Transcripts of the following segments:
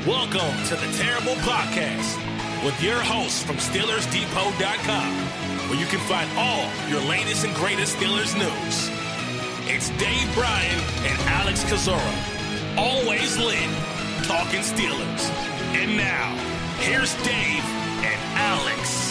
Welcome to the Terrible Podcast with your hosts from SteelersDepot.com, where you can find all your latest and greatest Steelers news. It's Dave Bryan and Alex Kozora, always lit, talking Steelers. And now, here's Dave and Alex.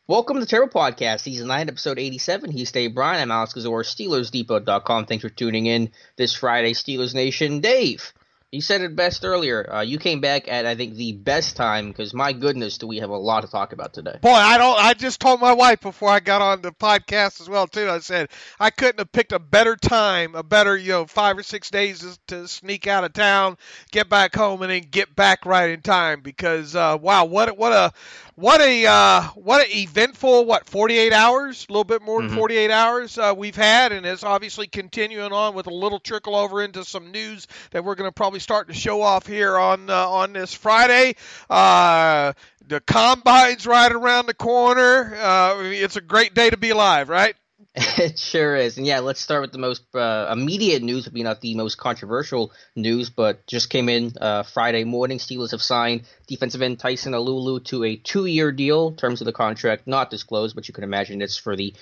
Welcome to the Terrible Podcast, Season 9, Episode 87. He's Dave Bryan. I'm Alex Kozora, SteelersDepot.com. Thanks for tuning in this Friday, Steelers Nation. Dave, you said it best earlier. You came back at, I think, the best time, because my goodness, do we have a lot to talk about today. Boy, I just told my wife before I got on the podcast as well, too. I said I couldn't have picked a better time, a better, 5 or 6 days to sneak out of town, get back home, and then get back right in time, because, wow, what a eventful 48 hours, a little bit more than 48 hours we've had, and it's obviously continuing on with a little trickle over into some news that we're going to probably start to show off here on this Friday. The Combine's right around the corner. It's a great day to be alive, right? It sure is. And yeah, let's start with the most immediate news, maybe not the most controversial news, but just came in Friday morning. Steelers have signed defensive end Tyson Alualu to a 2-year deal. Terms of the contract not disclosed, but you can imagine it's for the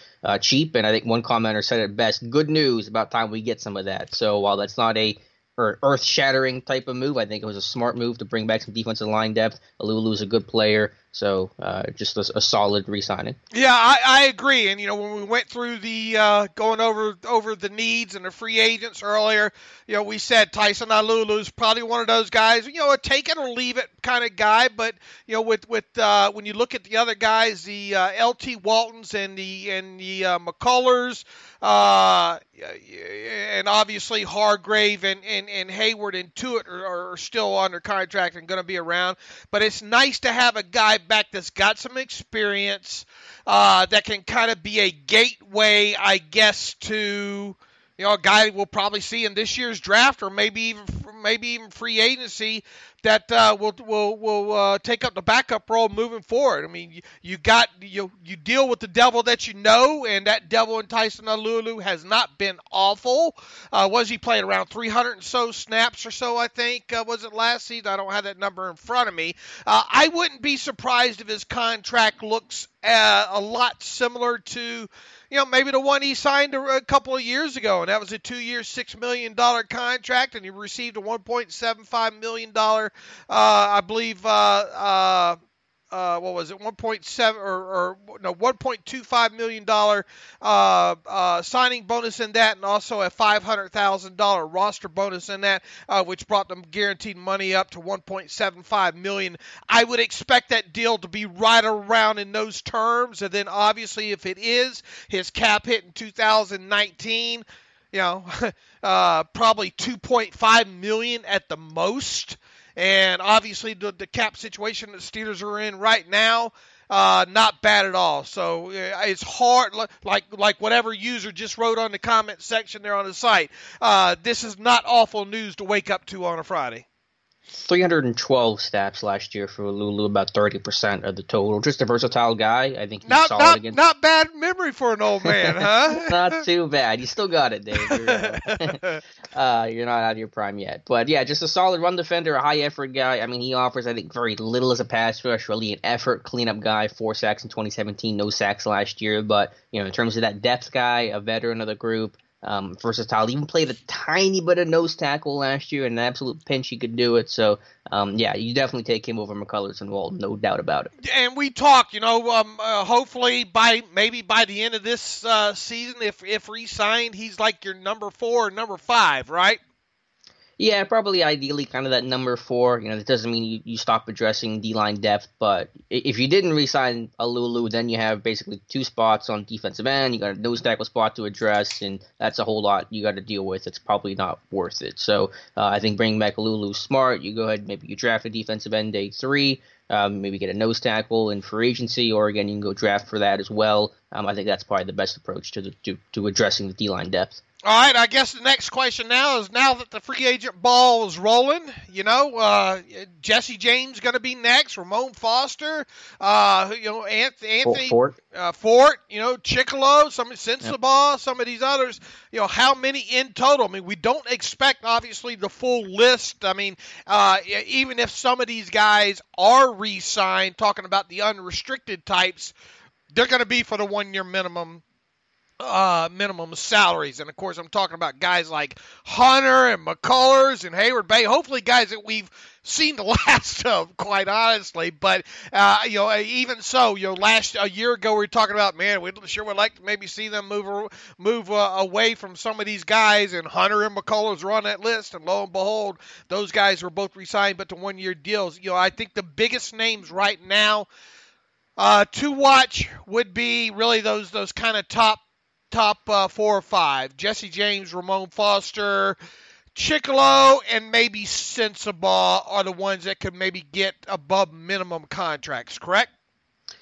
cheap. And I think one commenter said it best, good news, about time we get some of that. So while that's not a earth-shattering type of move, I think it was a smart move to bring back some defensive line depth. Alualu is a good player. So just a solid re-signing. Yeah, I agree. And, when we went through the going over the needs and the free agents earlier, we said Tyson Alualu is probably one of those guys, a take it or leave it kind of guy. But, with when you look at the other guys, the L.T. Waltons and the McCullers, and obviously Hargrave and Hayward and Tuitt are still under contract and going to be around. But it's nice to have a guy back that's got some experience that can kind of be a gateway, I guess, to a guy we'll probably see in this year's draft or maybe even free agency that will take up the backup role moving forward. I mean, you deal with the devil that you know, and that devil in Tyson Alualu has not been awful. Was he playing around 300 and so snaps or so, I think, was it last season? I don't have that number in front of me. I wouldn't be surprised if his contract looks a lot similar to maybe the one he signed a couple of years ago, and that was a 2-year, $6 million contract, and he received a $1.75 million, I believe, what was it, $1.25 million signing bonus in that, and also a $500,000 roster bonus in that, which brought them guaranteed money up to $1.75 million. I would expect that deal to be right around in those terms, and then obviously if it is, his cap hit in 2019, probably $2.5 million at the most. And obviously the cap situation the Steelers are in right now, not bad at all. So it's hard, like whatever user just wrote on the comment section there on the site. This is not awful news to wake up to on a Friday. 312 snaps last year for Alualu, about 30% of the total. Just a versatile guy. I think he's solid against. Not bad memory for an old man, huh? Not too bad. You still got it, Dave. You're not out of your prime yet. But yeah, just a solid run defender, a high effort guy. I mean, he offers, I think, very little as a pass rush, really an effort cleanup guy. 4 sacks in 2017, no sacks last year. But in terms of that depth guy, a veteran of the group. Versatile, even played a tiny bit of nose tackle last year. In an absolute pinch, he could do it. So, yeah, you definitely take him over McCullers and Walton, no doubt about it. And we talk, hopefully by the end of this season, if re-signed, he's like your number 4 or number 5, right? Yeah, probably ideally kind of that number 4. That doesn't mean you stop addressing D-line depth, but if you didn't re-sign Alualu, then you have basically 2 spots on defensive end. You got a nose tackle spot to address, and that's a whole lot you got to deal with. It's probably not worth it. So I think bringing back Alualu is smart. You go ahead, maybe you draft a defensive end day 3, maybe get a nose tackle in free agency, or again, you can go draft for that as well. I think that's probably the best approach to addressing the D-line depth. All right, I guess the next question now is, now that the free agent ball is rolling, Jesse James going to be next, Ramon Foster, Anthony Fort, Chicolo, Sensabaugh, some of these others, how many in total? I mean, we don't expect, obviously, the full list. I mean, even if some of these guys are re-signed, talking about the unrestricted types, they're going to be for the 1-year minimum salaries. And, of course, I'm talking about guys like Hunter and McCullers and Hayward Bay, hopefully guys that we've seen the last of, quite honestly. But, even so, a year ago we were talking about, man, we sure would like to maybe see them move away from some of these guys, and Hunter and McCullers were on that list, and lo and behold, those guys were both re-signed, but to 1-year deals. I think the biggest names right now to watch would be really those kind of top 4 or 5. Jesse James, Ramon Foster, Chicolo, and maybe Sensabaugh are the ones that could maybe get above minimum contracts, correct?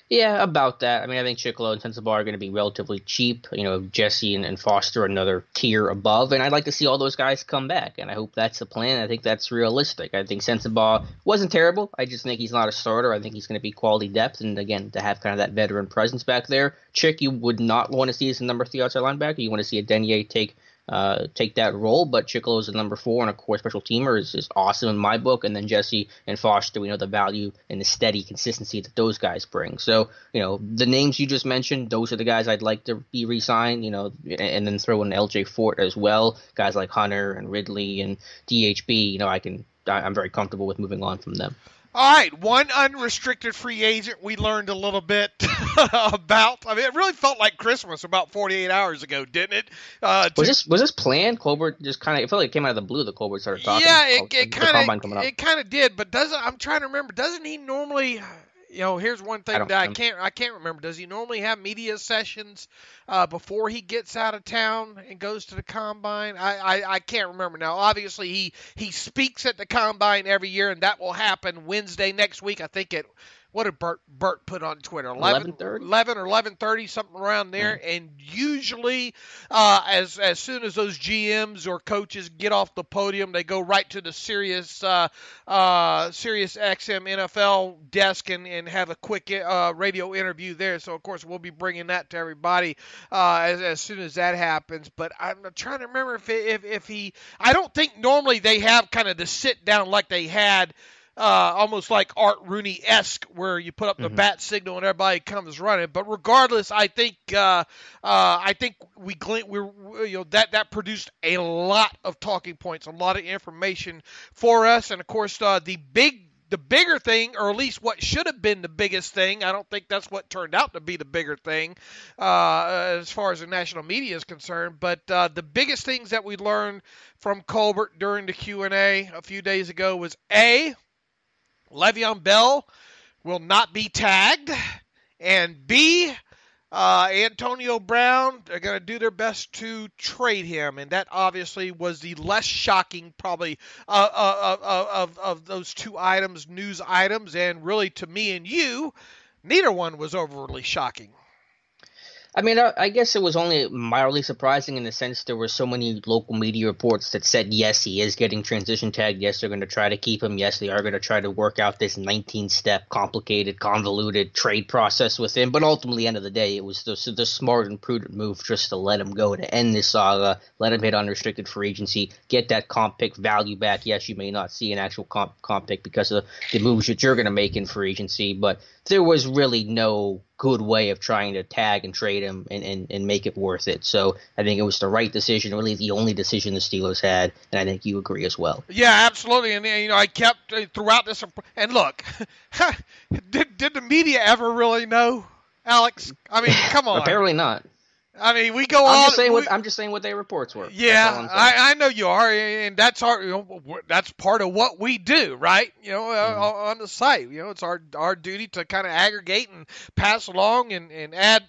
Yeah, about that. I mean, I think Chicolo and Sensabaugh are going to be relatively cheap. Jesse and Foster another tier above, and I'd like to see all those guys come back, and I hope that's the plan. I think that's realistic. I think Sensabaugh wasn't terrible. I just think he's not a starter. I think he's going to be quality depth, and again, to have kind of that veteran presence back there. Chick, you would not want to see as a number 3 outside linebacker. You want to see a Denier take that role, but Chicolo is a number 4 and a core special teamer is awesome in my book. And then Jesse and Foster, we know the value and the steady consistency that those guys bring. So, the names you just mentioned, those are the guys I'd like to be re-signed, and then throw in LJ Fort as well. Guys like Hunter and Ridley and DHB, I'm very comfortable with moving on from them. All right, one unrestricted free agent we learned a little bit about. I mean, it really felt like Christmas about 48 hours ago, didn't it? Was this planned? Colbert just kind of, it felt like it came out of the blue that Colbert started talking. Yeah, it kind of did, but I'm trying to remember, doesn't he normally, here's one thing that I can't remember. Does he normally have media sessions before he gets out of town and goes to the combine? I can't remember now. Obviously, he speaks at the combine every year, and that will happen Wednesday next week. I think what did Bert put on Twitter? 11 or 11:30, something around there. Mm. And usually, as soon as those GMs or coaches get off the podium, they go right to the Sirius XM NFL desk and have a quick radio interview there. So, of course, we'll be bringing that to everybody as soon as that happens. But I'm trying to remember if he – I don't think normally they have kind of the sit down like they had – almost like Art Rooney-esque, where you put up the bat signal and everybody comes running. But regardless, I think that produced a lot of talking points, a lot of information for us. And of course, the bigger thing, or at least what should have been the biggest thing, I don't think that's what turned out to be the bigger thing as far as the national media is concerned. But the biggest things that we learned from Colbert during the Q&A a few days ago was Le'Veon Bell will not be tagged, and B, Antonio Brown are going to do their best to trade him, and that obviously was the less shocking probably of those two items, news items, and really to me and you, neither one was overly shocking. I mean, I guess it was only mildly surprising in the sense there were so many local media reports that said, yes, he is getting transition tagged. Yes, they're going to try to keep him. Yes, they are going to try to work out this 19-step, complicated, convoluted trade process with him. But ultimately, end of the day, it was the smart and prudent move just to let him go, to end this saga, let him hit unrestricted free agency, get that comp pick value back. Yes, you may not see an actual comp pick because of the moves that you're going to make in free agency, but there was really no good way of trying to tag and trade him and make it worth it. So I think it was the right decision, really the only decision the Steelers had, and I think you agree as well. Yeah, absolutely. And I kept throughout this. And look, did the media ever really know, Alex? I mean, come on. Apparently not. I mean, we go on. I'm just saying what their reports were. Yeah, I know you are, and that's that's part of what we do, right? On the site, it's our duty to kind of aggregate and pass along and add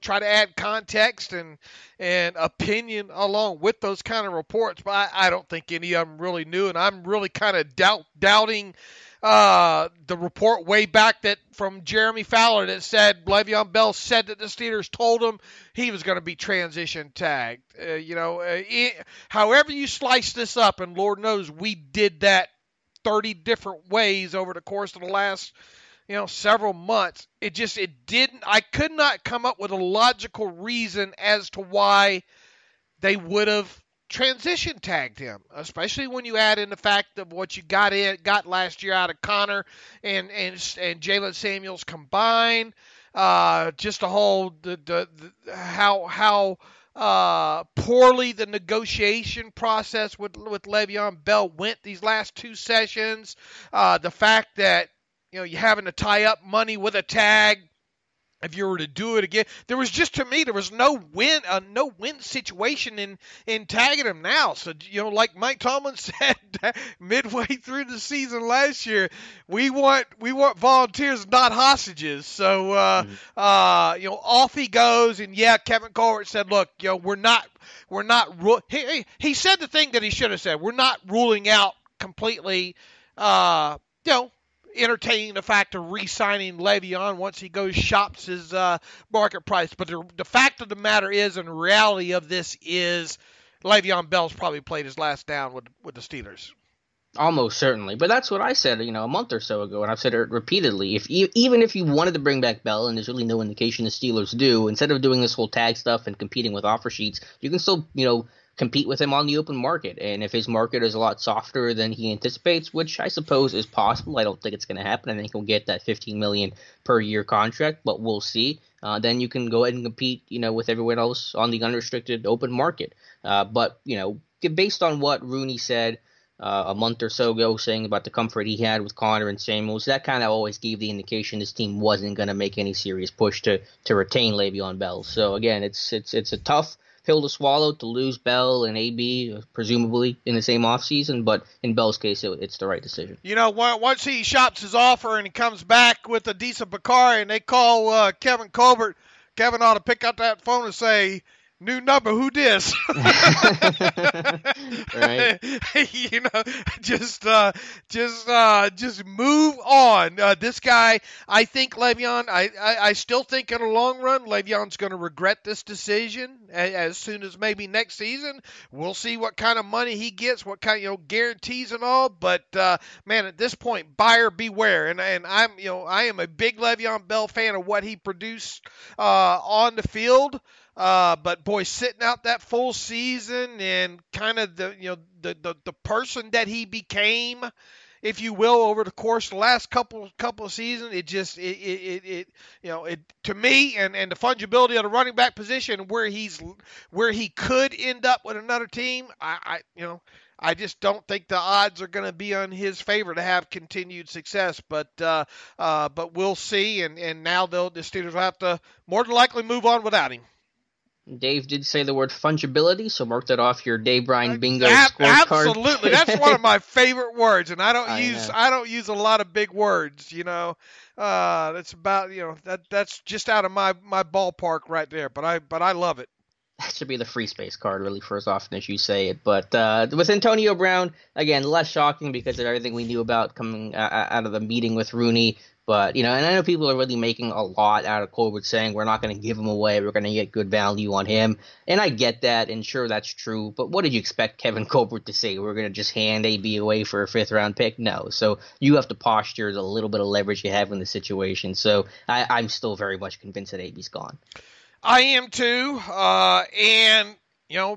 try to add context and opinion along with those kind of reports. But I don't think any of them really knew, and I'm really kind of doubting the report way back that from Jeremy Fowler that said Le'Veon Bell said that the Steelers told him he was going to be transition tagged. However you slice this up, and Lord knows we did that 30 different ways over the course of the last several months. It didn't. I could not come up with a logical reason as to why they would have transition tagged him, especially when you add in the fact of what you got last year out of Connor and Jalen Samuels combined. Just the whole how poorly the negotiation process with Le'Veon Bell went these last two sessions. The fact that you're having to tie up money with a tag if you were to do it again. There was no win situation in tagging him now. So, like Mike Tomlin said midway through the season last year, we want volunteers, not hostages. So, off he goes. And yeah, Kevin Colbert said, look, we're not he said the thing that he should have said. We're not ruling out completely, entertaining the fact of re-signing Le'Veon once he goes shops his market price. But the fact of the matter is, and the reality of this is, Le'Veon Bell's probably played his last down with the Steelers. Almost certainly. But that's what I said, a month or so ago, and I've said it repeatedly. Even if you wanted to bring back Bell, and there's really no indication the Steelers do, instead of doing this whole tag stuff and competing with offer sheets, you can still, compete with him on the open market. And if his market is a lot softer than he anticipates, which I suppose is possible, I don't think it's going to happen. I think he'll get that $15 million per year contract, but we'll see. Then you can go ahead and compete, with everyone else on the unrestricted open market. But based on what Rooney said a month or so ago, saying about the comfort he had with Connor and Samuels, that kind of always gave the indication this team wasn't going to make any serious push to retain Le'Veon Bell. So again, it's a tough pill to swallow to lose Bell and AB, presumably in the same offseason, but in Bell's case, it's the right decision. Once he shops his offer and he comes back with a decent Bakari and they call Kevin Colbert, Kevin ought to pick up that phone and say, new number, who dis? Right. Just move on. This guy, I think Le'Veon, I still think in the long run, Le'Veon's going to regret this decision as soon as maybe next season. We'll see what kind of money he gets, what kind of, guarantees and all. But, man, at this point, buyer beware. And I am a big Le'Veon Bell fan of what he produced on the field. But boy, sitting out that full season and kind of the person that he became, if you will, over the course of the last couple of seasons, it to me and the fungibility of the running back position where he could end up with another team, I just don't think the odds are going to be on his favor to have continued success. But we'll see. And now the Steelers will have to more than likely move on without him. Dave did say the word fungibility, so mark that off your Dave Bryan bingo scorecard. Absolutely, that's one of my favorite words, and I don't use a lot of big words. That's about that's just out of my ballpark right there. But I love it. That should be the free space card, really, for as often as you say it. But with Antonio Brown, again, less shocking because of everything we knew about coming out of the meeting with Rooney. But, and I know people are really making a lot out of Colbert saying we're not going to give him away, we're going to get good value on him. And I get that, and sure, that's true. But what did you expect Kevin Colbert to say? We're going to just hand AB away for a fifth-round pick? No. So you have to posture the little bit of leverage you have in the situation. So I'm still very much convinced that AB's gone. I am too, and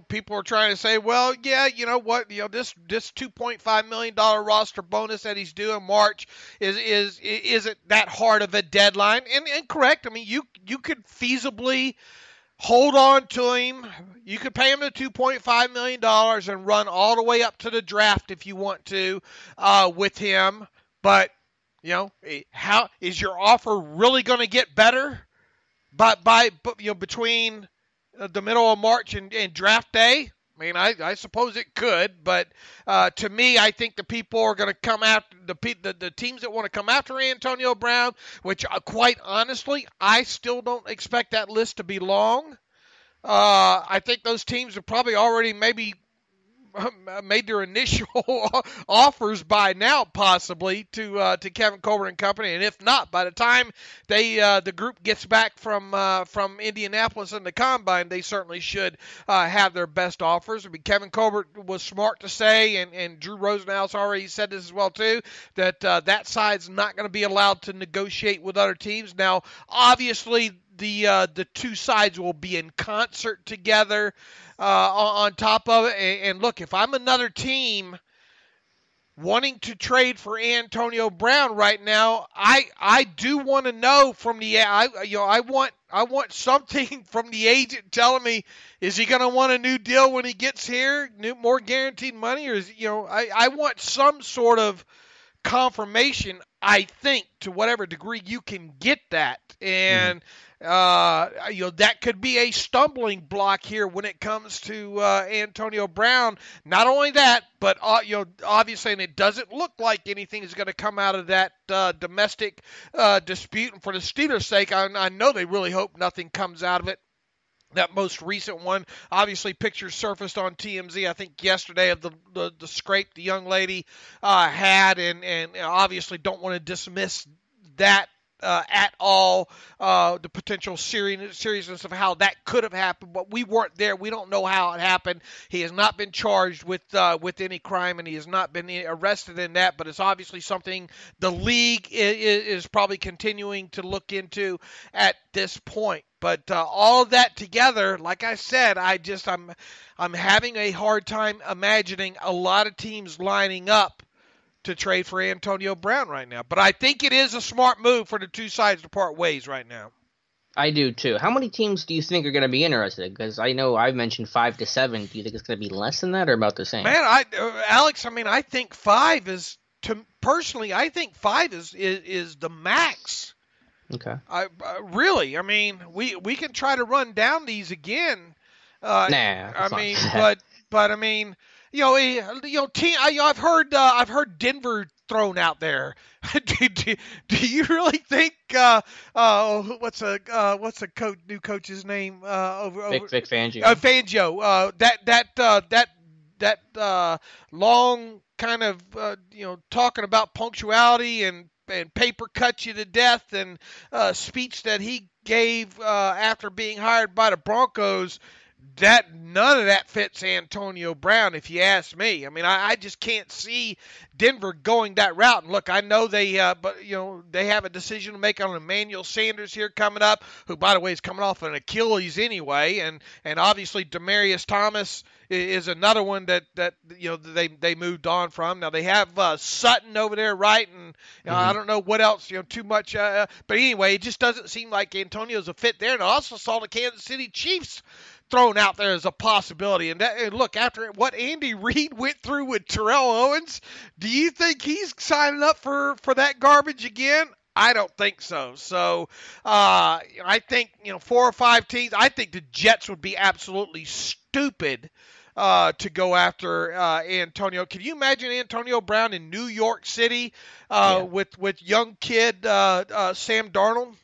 people are trying to say, well, yeah, you know what, this $2.5 million roster bonus that he's due in March isn't that hard of a deadline, and correct. I mean, you could feasibly hold on to him. You could pay him the $2.5 million and run all the way up to the draft if you want to with him, but how is your offer really going to get better? But between the middle of March and draft day, I mean, I suppose it could, but to me, I think the people are going to come after the teams that want to come after Antonio Brown, which quite honestly, I still don't expect that list to be long. I think those teams are probably already maybe made their initial offers by now, possibly to Kevin Colbert and company, and if not, by the time the group gets back from Indianapolis in the combine, they certainly should have their best offers. I mean, Kevin Colbert was smart to say, and Drew Rosenhaus already said this as well too, that that side's not going to be allowed to negotiate with other teams. Now, obviously, the two sides will be in concert together on top of it. And look, if I'm another team wanting to trade for Antonio Brown right now, I do want to know from I want something from the agent telling me, is he going to want a new deal when he gets here, more guaranteed money, or is I want some sort of confirmation. I think to whatever degree you can get that, and that could be a stumbling block here when it comes to Antonio Brown. Not only that, but obviously, and it doesn't look like anything is going to come out of that domestic dispute. And for the Steelers' sake, I know they really hope nothing comes out of it. That most recent one, obviously, pictures surfaced on TMZ, I think, yesterday of the scrape the young lady had, and obviously don't want to dismiss that at all, the potential seriousness of how that could have happened, but we weren't there. We don't know how it happened. He has not been charged with any crime, and he has not been arrested in that, but it's obviously something the league is probably continuing to look into at this point. But all that together, like I said, I'm having a hard time imagining a lot of teams lining up to trade for Antonio Brown right now. But I think it is a smart move for the two sides to part ways right now. I do too. How many teams do you think are going to be interested? Because I know I mentioned 5 to 7. Do you think it's going to be less than that or about the same? Man, Alex, I think 5 is personally. I think 5 is the max. Okay. Really, we can try to run down these again. I've heard Denver thrown out there. do you really think what's a new coach's name Vic Fangio? Fangio. That long kind of talking about punctuality and paper cut you to death and speech that he gave after being hired by the Broncos. That none of that fits Antonio Brown, if you ask me. I just can't see Denver going that route. And look, I know they have a decision to make on Emmanuel Sanders here coming up, who, by the way, is coming off an Achilles anyway, and obviously Demaryius Thomas is another one that they moved on from. Now they have Sutton over there, right? And I don't know what else too much. But anyway, it just doesn't seem like Antonio's a fit there. And I also saw the Kansas City Chiefs thrown out there as a possibility. And look, after what Andy Reid went through with Terrell Owens, do you think he's signing up for that garbage again? I don't think so. So I think 4 or 5 teams. I think the Jets would be absolutely stupid to go after Antonio. Can you imagine Antonio Brown in New York City with young kid Sam Darnold?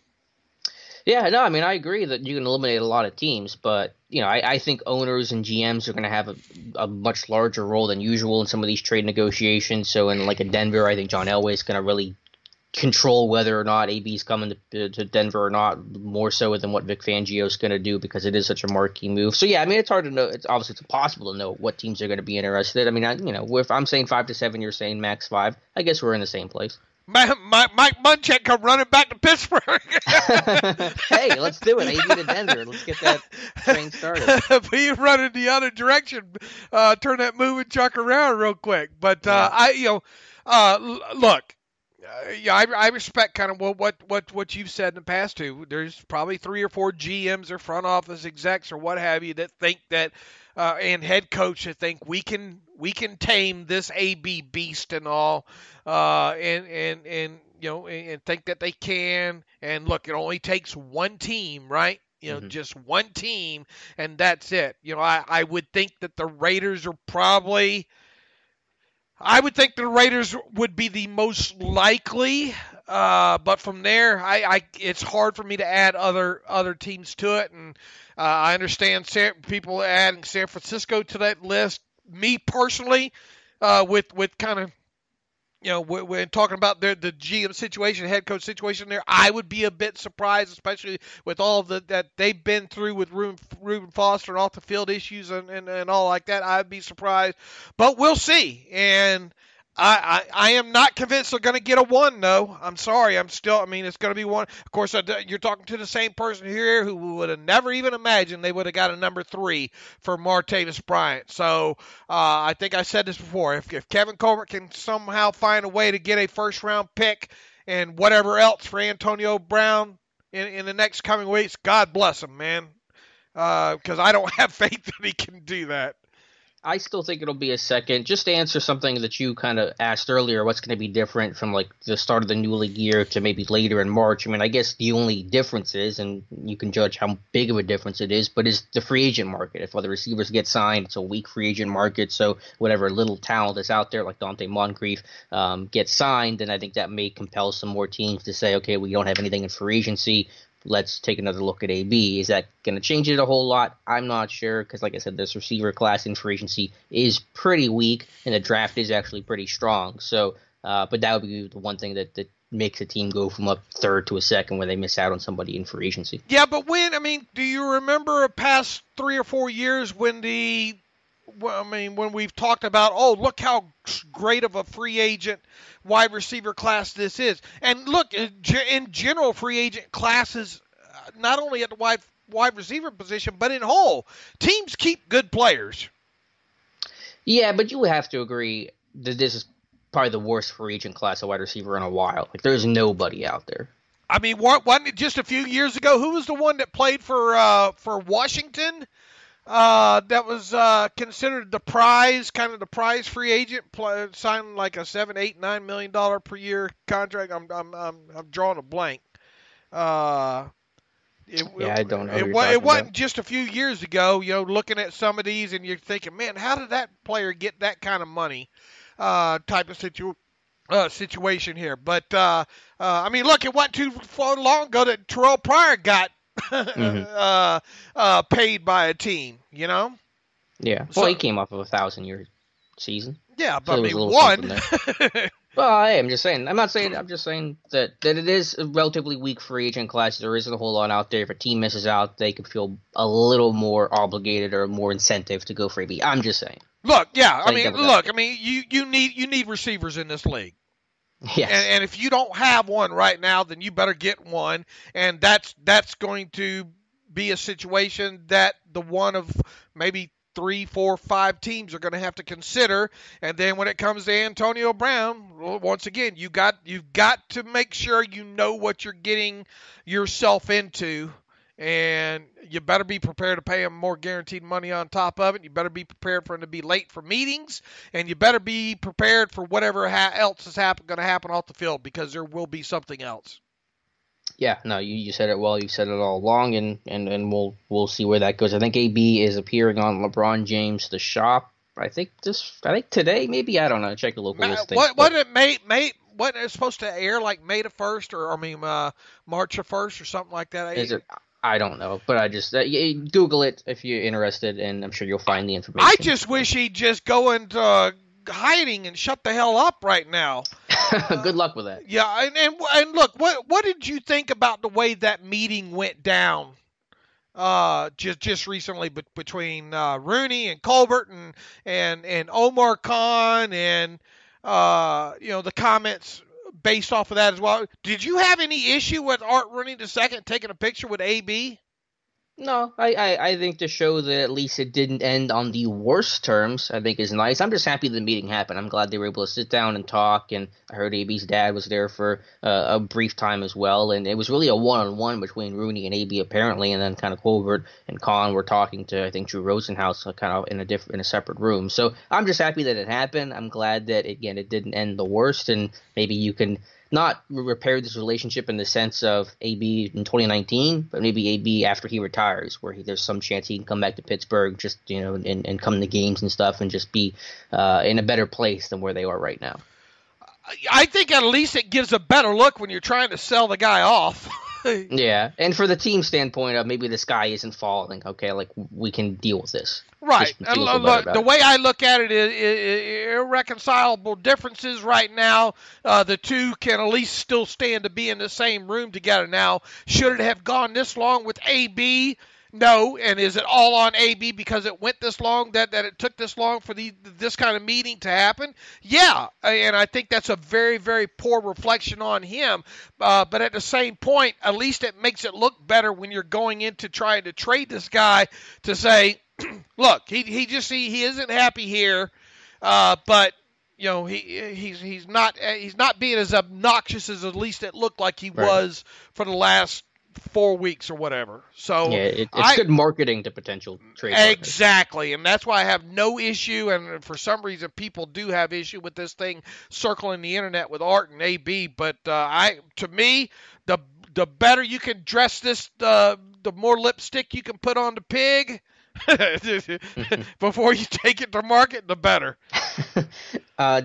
Yeah, no, I agree that you can eliminate a lot of teams, but I think owners and GMs are going to have a much larger role than usual in some of these trade negotiations. So in like a Denver, I think John Elway is going to really control whether or not AB is coming to Denver or not, more so than what Vic Fangio is going to do, because it is such a marquee move. So yeah, it's hard to know. It's impossible to know what teams are going to be interested. If I'm saying 5 to 7, you're saying max 5. I guess we're in the same place. Mike Munchak come running back to Pittsburgh. Hey, let's do it. AB to Denver. Let's get that train started. Be running the other direction. Turn that moving truck around real quick. But look. I respect kind of what you've said in the past too. There's probably 3 or 4 GMs or front office execs or what have you that think that, and head coach that think we can tame this AB beast and all, and think that they can. And look, it only takes one team, right? Just one team, and that's it. I would think that the Raiders are probably. I would think the Raiders would be the most likely, but from there, it's hard for me to add other teams to it. And I understand people adding San Francisco to that list. me personally, with kind of, when talking about the GM situation, head coach situation there, I would be a bit surprised, especially with all that they've been through with Ramon Foster and off the field issues and all like that. I'd be surprised, but we'll see. And I am not convinced they're going to get a 1, though. I'm sorry. It's going to be 1. Of course, you're talking to the same person here who would have never even imagined they would have got a number 3 for Martavis Bryant. So I think I said this before. If Kevin Colbert can somehow find a way to get a first-round pick and whatever else for Antonio Brown in the next coming weeks, God bless him, man. Because I don't have faith that he can do that. I still think it'll be a second. Just to answer something that you kind of asked earlier, what's going to be different from like the start of the new league year to maybe later in March? I mean, I guess the only difference is, and you can judge how big of a difference it is, but is the free agent market. If other receivers get signed, it's a weak free agent market. So whatever little talent is out there, like Dante Moncrief, gets signed, then I think that may compel some more teams to say, okay, we don't have anything in free agency. Let's take another look at AB. Is that going to change it a whole lot? I'm not sure because, like I said, this receiver class in free agency is pretty weak, and the draft is actually pretty strong. So, but that would be the one thing that makes a team go from a third to a second when they miss out on somebody in free agency. Yeah, but do you remember past 3 or 4 years when when we've talked about, oh, look how great of a free agent wide receiver class this is. And look, in general, free agent classes, not only at the wide receiver position, but in whole, teams keep good players. Yeah, but you have to agree that this is probably the worst free agent class of wide receiver in a while. Like, there's nobody out there. I mean, wasn't it just a few years ago? Who was the one that played for Washington? That was considered the prize free agent, signed like a $7, $8, $9 million per year contract. I'm drawing a blank. I don't know. It wasn't just a few years ago. Looking at some of these, and you're thinking, man, how did that player get that kind of money? Type of situation here. But look, it wasn't too long ago that Terrell Pryor got paid by a team, Yeah. Well, so, he came off of a 1,000-year season. Yeah, but so one. Well, I'm just saying. I'm just saying that it is a relatively weak free agent class. There isn't a whole lot out there. If a team misses out, they could feel a little more obligated or more incentive to go for AB. I'm just saying. Look, yeah. You need receivers in this league. Yes. And if you don't have one right now, then you better get one. And that's going to be a situation that the one of maybe 3, 4, 5 teams are going to have to consider. And then when it comes to Antonio Brown, once again, you've got to make sure you know what you're getting yourself into. And you better be prepared to pay him more guaranteed money on top of it. You better be prepared for him to be late for meetings. And you better be prepared for whatever else is going to happen off the field, because there will be something else. Yeah, no, you said it well. You said it all along, and we'll see where that goes. I think AB is appearing on LeBron James' The Shop. I think today, maybe. I don't know. Check the local listing. Wasn't it supposed to air like May the 1st March the 1st or something like that? Is it? I don't know, but I just Google it if you're interested, and I'm sure you'll find the information. I just wish he'd just go into hiding and shut the hell up right now. Good luck with that. Yeah, and look, what did you think about the way that meeting went down? Just recently between Rooney and Colbert and Omar Khan and the comments based off of that as well. Did you have any issue with Art Rooney II taking a picture with AB? No, I think to show that at least it didn't end on the worst terms, I think is nice. I'm just happy the meeting happened. I'm glad they were able to sit down and talk, and I heard AB's dad was there for a brief time as well, and it was really a one-on-one between Rooney and AB apparently, and then kind of Colbert and Khan were talking to, I think, Drew Rosenhaus kind of in a separate room. So I'm just happy that it happened. I'm glad that, again, it didn't end the worst, and maybe you can not repair this relationship in the sense of AB in 2019, but maybe AB after he retires, where there's some chance he can come back to Pittsburgh, just and come to games and stuff, and just be in a better place than where they are right now. I think at least it gives a better look when you're trying to sell the guy off. Yeah, and for the team standpoint, maybe the sky isn't falling. Okay, like we can deal with this. Right. Just feel Look, better the about way I look at it is irreconcilable differences right now. The two can at least still stand to be in the same room together now. Should it have gone this long with AB? No. And is it all on AB because it went this long, that it took this long for this kind of meeting to happen? Yeah. And I think that's a very, very poor reflection on him. But at the same point, at least it makes it look better when you're going into trying to trade this guy to say, look, he isn't happy here, but he's not being as obnoxious as at least it looked like he was for the last 4 weeks or whatever. So yeah, it's good marketing to potential trade partners. Exactly, and that's why I have no issue. And for some reason, people do have issue with this thing circling the internet with Art and AB. But to me, the better you can dress this, the more lipstick you can put on the pig. Before you take it to market, the better.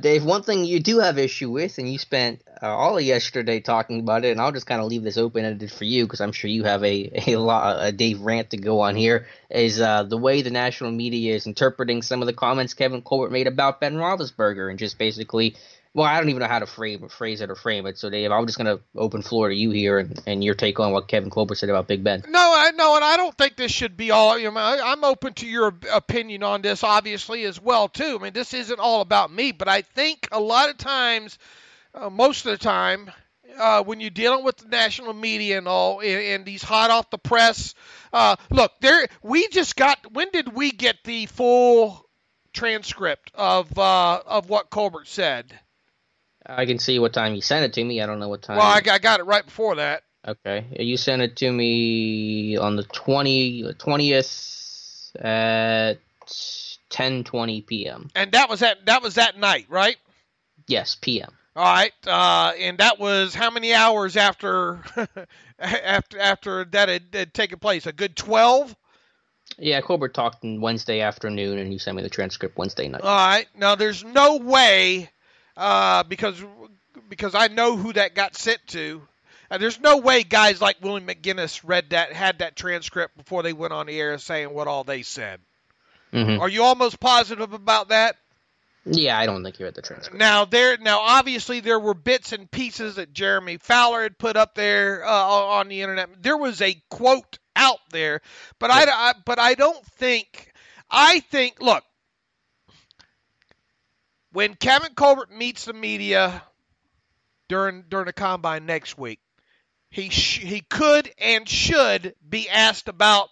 Dave, one thing you do have issue with, and you spent all of yesterday talking about it, and I'll just kind of leave this open-ended for you because I'm sure you have a Dave rant to go on here, is the way the national media is interpreting some of the comments Kevin Colbert made about Ben Roethlisberger, and just basically, well, I don't even know how to phrase it or frame it. So, Dave, I'm just going to open floor to you here and your take on what Kevin Colbert said about Big Ben. No, and I don't think this should be all. I'm open to your opinion on this, obviously, as well, too. I mean, this isn't all about me, but I think a lot of times, most of the time, when you're dealing with the national media and all, and these hot off the press, look, when did we get the full transcript of what Colbert said? I can see what time you sent it to me. I don't know what time. Well, I got it right before that. Okay. You sent it to me on the 20th at 10:20 p.m. And that was that night, right? Yes, p.m. All right. And that was how many hours after after that had taken place? A good 12? Yeah, Colbert talked on Wednesday afternoon, and you sent me the transcript Wednesday night. All right. Now, there's no way... because I know who that got sent to. There's no way guys like Willie McGinest had that transcript before they went on the air saying what all they said. Mm-hmm. Are you almost positive about that? Yeah, I don't think you read the transcript. Now obviously there were bits and pieces that Jeremy Fowler had put up there on the internet. There was a quote out there, but I don't think. I think, look. When Kevin Colbert meets the media during the combine next week, he could and should be asked about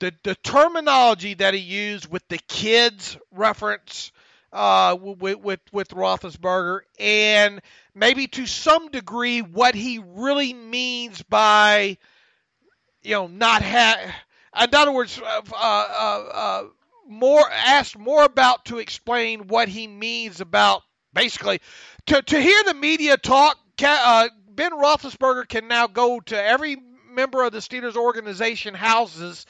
the terminology that he used with the kids reference with Roethlisberger, and maybe to some degree what he really means by not have. In other words, asked more about to explain what he means about basically to hear the media talk. Ben Roethlisberger can now go to every member of the Steelers organization houses,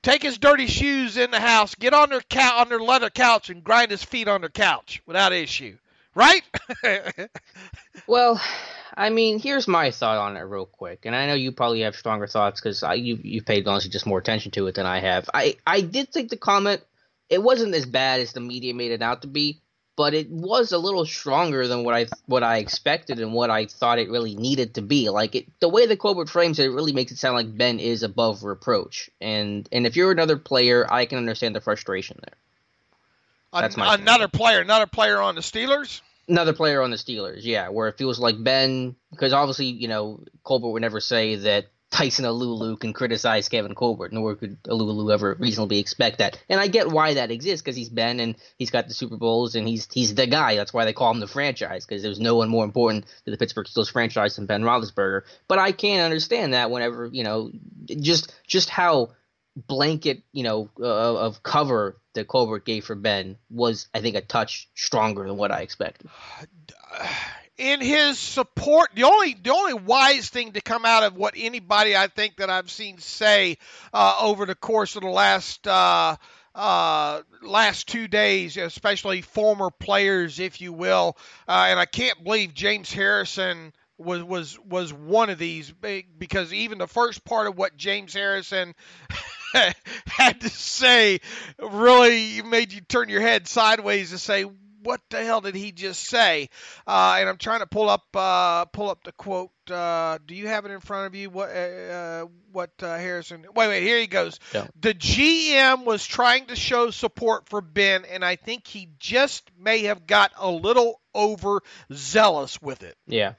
take his dirty shoes in the house, get on their leather couch and grind his feet on their couch without issue, right? Well, I mean, here's my thought on it real quick, and I know you probably have stronger thoughts because you've paid honestly just more attention to it than I have. I did think the comment, it wasn't as bad as the media made it out to be, but it was a little stronger than what I expected and what I thought it really needed to be. Like the way that Colbert frames it, it really makes it sound like Ben is above reproach, and if you're another player, I can understand the frustration there. That's my another player on the Steelers. Another player on the Steelers, yeah, where it feels like Ben, because obviously, Colbert would never say that Tyson Alualu can criticize Kevin Colbert, nor could Alualu ever reasonably expect that. And I get why that exists, because he's Ben and he's got the Super Bowls and he's the guy. That's why they call him the franchise, because there's no one more important to the Pittsburgh Steelers franchise than Ben Roethlisberger. But I can't understand that whenever, just how blanket, of cover that Colbert gave for Ben was, I think, a touch stronger than what I expected. In his support, the only wise thing to come out of what anybody I think that I've seen say over the course of the last 2 days, especially former players, if you will, and I can't believe James Harrison was one of these, because even the first part of what James Harrison had to say really made you turn your head sideways to say, what the hell did he just say? And I'm trying to pull up the quote. Do you have it in front of you? What Harrison? Wait, here he goes. Yeah. The GM was trying to show support for Ben, and I think he just may have got a little overzealous with it. Yeah.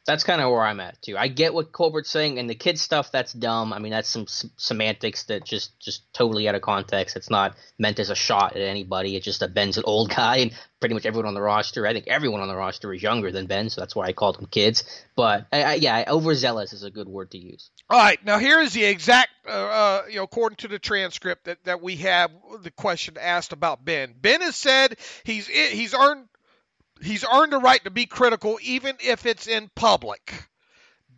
That's kind of where I'm at, too. I get what Colbert's saying, and the kid stuff, that's dumb. I mean, that's some semantics that just totally out of context. It's not meant as a shot at anybody. It's just that Ben's an old guy, and pretty much everyone on the roster, I think everyone on the roster is younger than Ben, so that's why I called them kids. But, overzealous is a good word to use. All right, now here is the exact, according to the transcript that we have, the question asked about Ben. Ben has said he's earned the right to be critical, even if it's in public.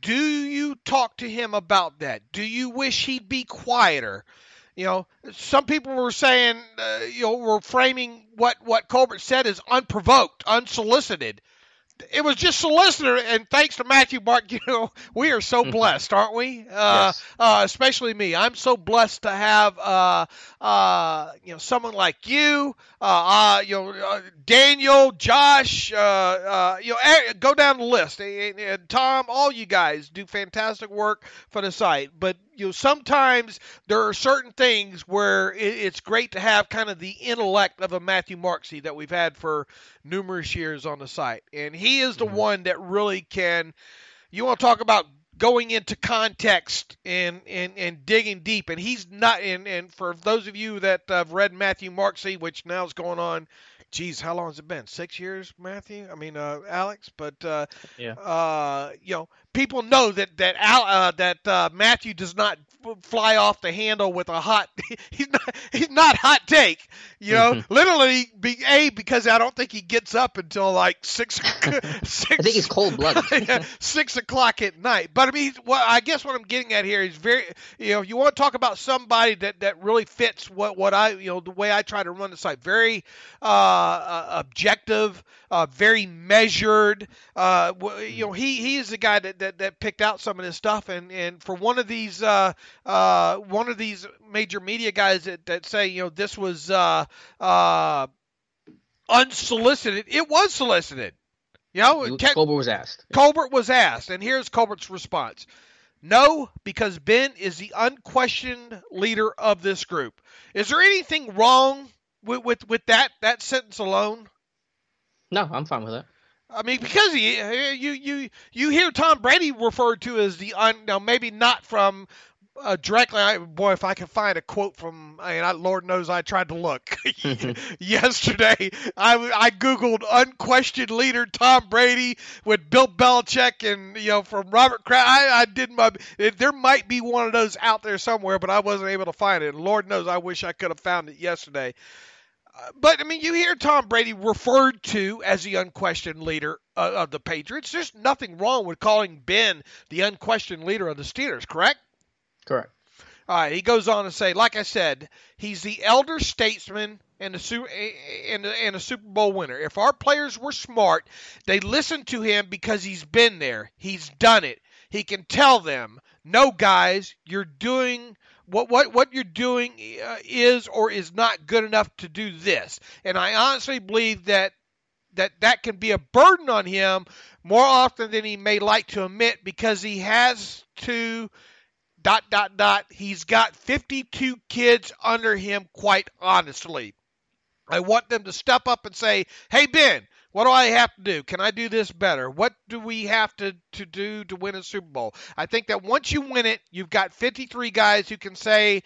Do you talk to him about that? Do you wish he'd be quieter? Some people were saying, were framing what Colbert said as unprovoked, unsolicited. It was just solicited, and thanks to Matthew Mark, we are so blessed, aren't we? Yes. Especially me. I'm so blessed to have, someone like you, Daniel, Josh, go down the list. And Tom, all you guys do fantastic work for the site. But sometimes there are certain things where it's great to have kind of the intellect of a Matthew Marksey that we've had for numerous years on the site. And he is the one that really can, you want to talk about going into context and digging deep. And he's not, and for those of you that have read Matthew Marksey, which now is going on, geez, how long has it been? 6 years, Matthew? I mean, Alex. But people know that Matthew does not fly off the handle with a hot. He's not hot take. Literally, because I don't think he gets up until like 6. I think he's cold blooded. 6 o'clock at night. But I mean, I guess what I'm getting at here is very. You want to talk about somebody that really fits what I the way I try to run the site. Very objective, very measured. He is the guy that picked out some of this stuff, and for one of these major media guys that say this was unsolicited. It was solicited. Colbert was asked. Colbert was asked, and here's Colbert's response. No, because Ben is the unquestioned leader of this group. Is there anything wrong with that sentence alone? No, I'm fine with that. I mean, because you hear Tom Brady referred to as the maybe not from directly. Boy, if I can find a quote from, Lord knows I tried to look yesterday. I googled unquestioned leader Tom Brady with Bill Belichick and from Robert Kraft. I did my. There might be one of those out there somewhere, but I wasn't able to find it. And Lord knows I wish I could have found it yesterday. But, I mean, you hear Tom Brady referred to as the unquestioned leader of the Patriots. There's nothing wrong with calling Ben the unquestioned leader of the Steelers, correct? Correct. All right, he goes on to say, like I said, he's the elder statesman and a Super Bowl winner. If our players were smart, they'd listen to him because he's been there. He's done it. He can tell them, no, guys, you're doing what you're doing is or is not good enough to do this. And I honestly believe that can be a burden on him more often than he may like to admit, because he has to ... He's got 52 kids under him, quite honestly. I want them to step up and say, hey, Ben, what do I have to do? Can I do this better? What do we have to do to win a Super Bowl? I think that once you win it, you've got 53 guys who can say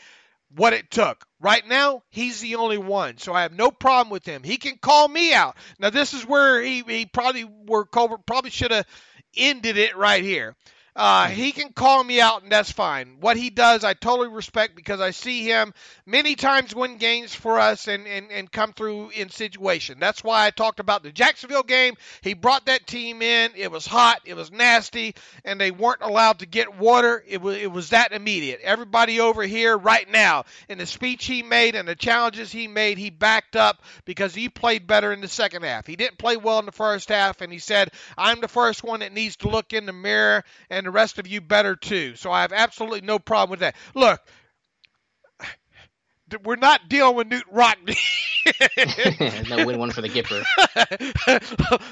what it took. Right now, he's the only one, so I have no problem with him. He can call me out. Now, this is where where Colbert probably should have ended it right here. He can call me out, and that's fine. What he does, I totally respect because I see him many times win games for us and come through in situation. That's why I talked about the Jacksonville game. He brought that team in. It was hot. It was nasty, and they weren't allowed to get water. It was that immediate. Everybody over here right now, in the speech he made and the challenges he made, he backed up because he played better in the second half. He didn't play well in the first half, and he said, I'm the first one that needs to look in the mirror, and the rest of you better too. So I have absolutely no problem with that. Look, we're not dealing with Newt Rockney. No, win one for the Gipper.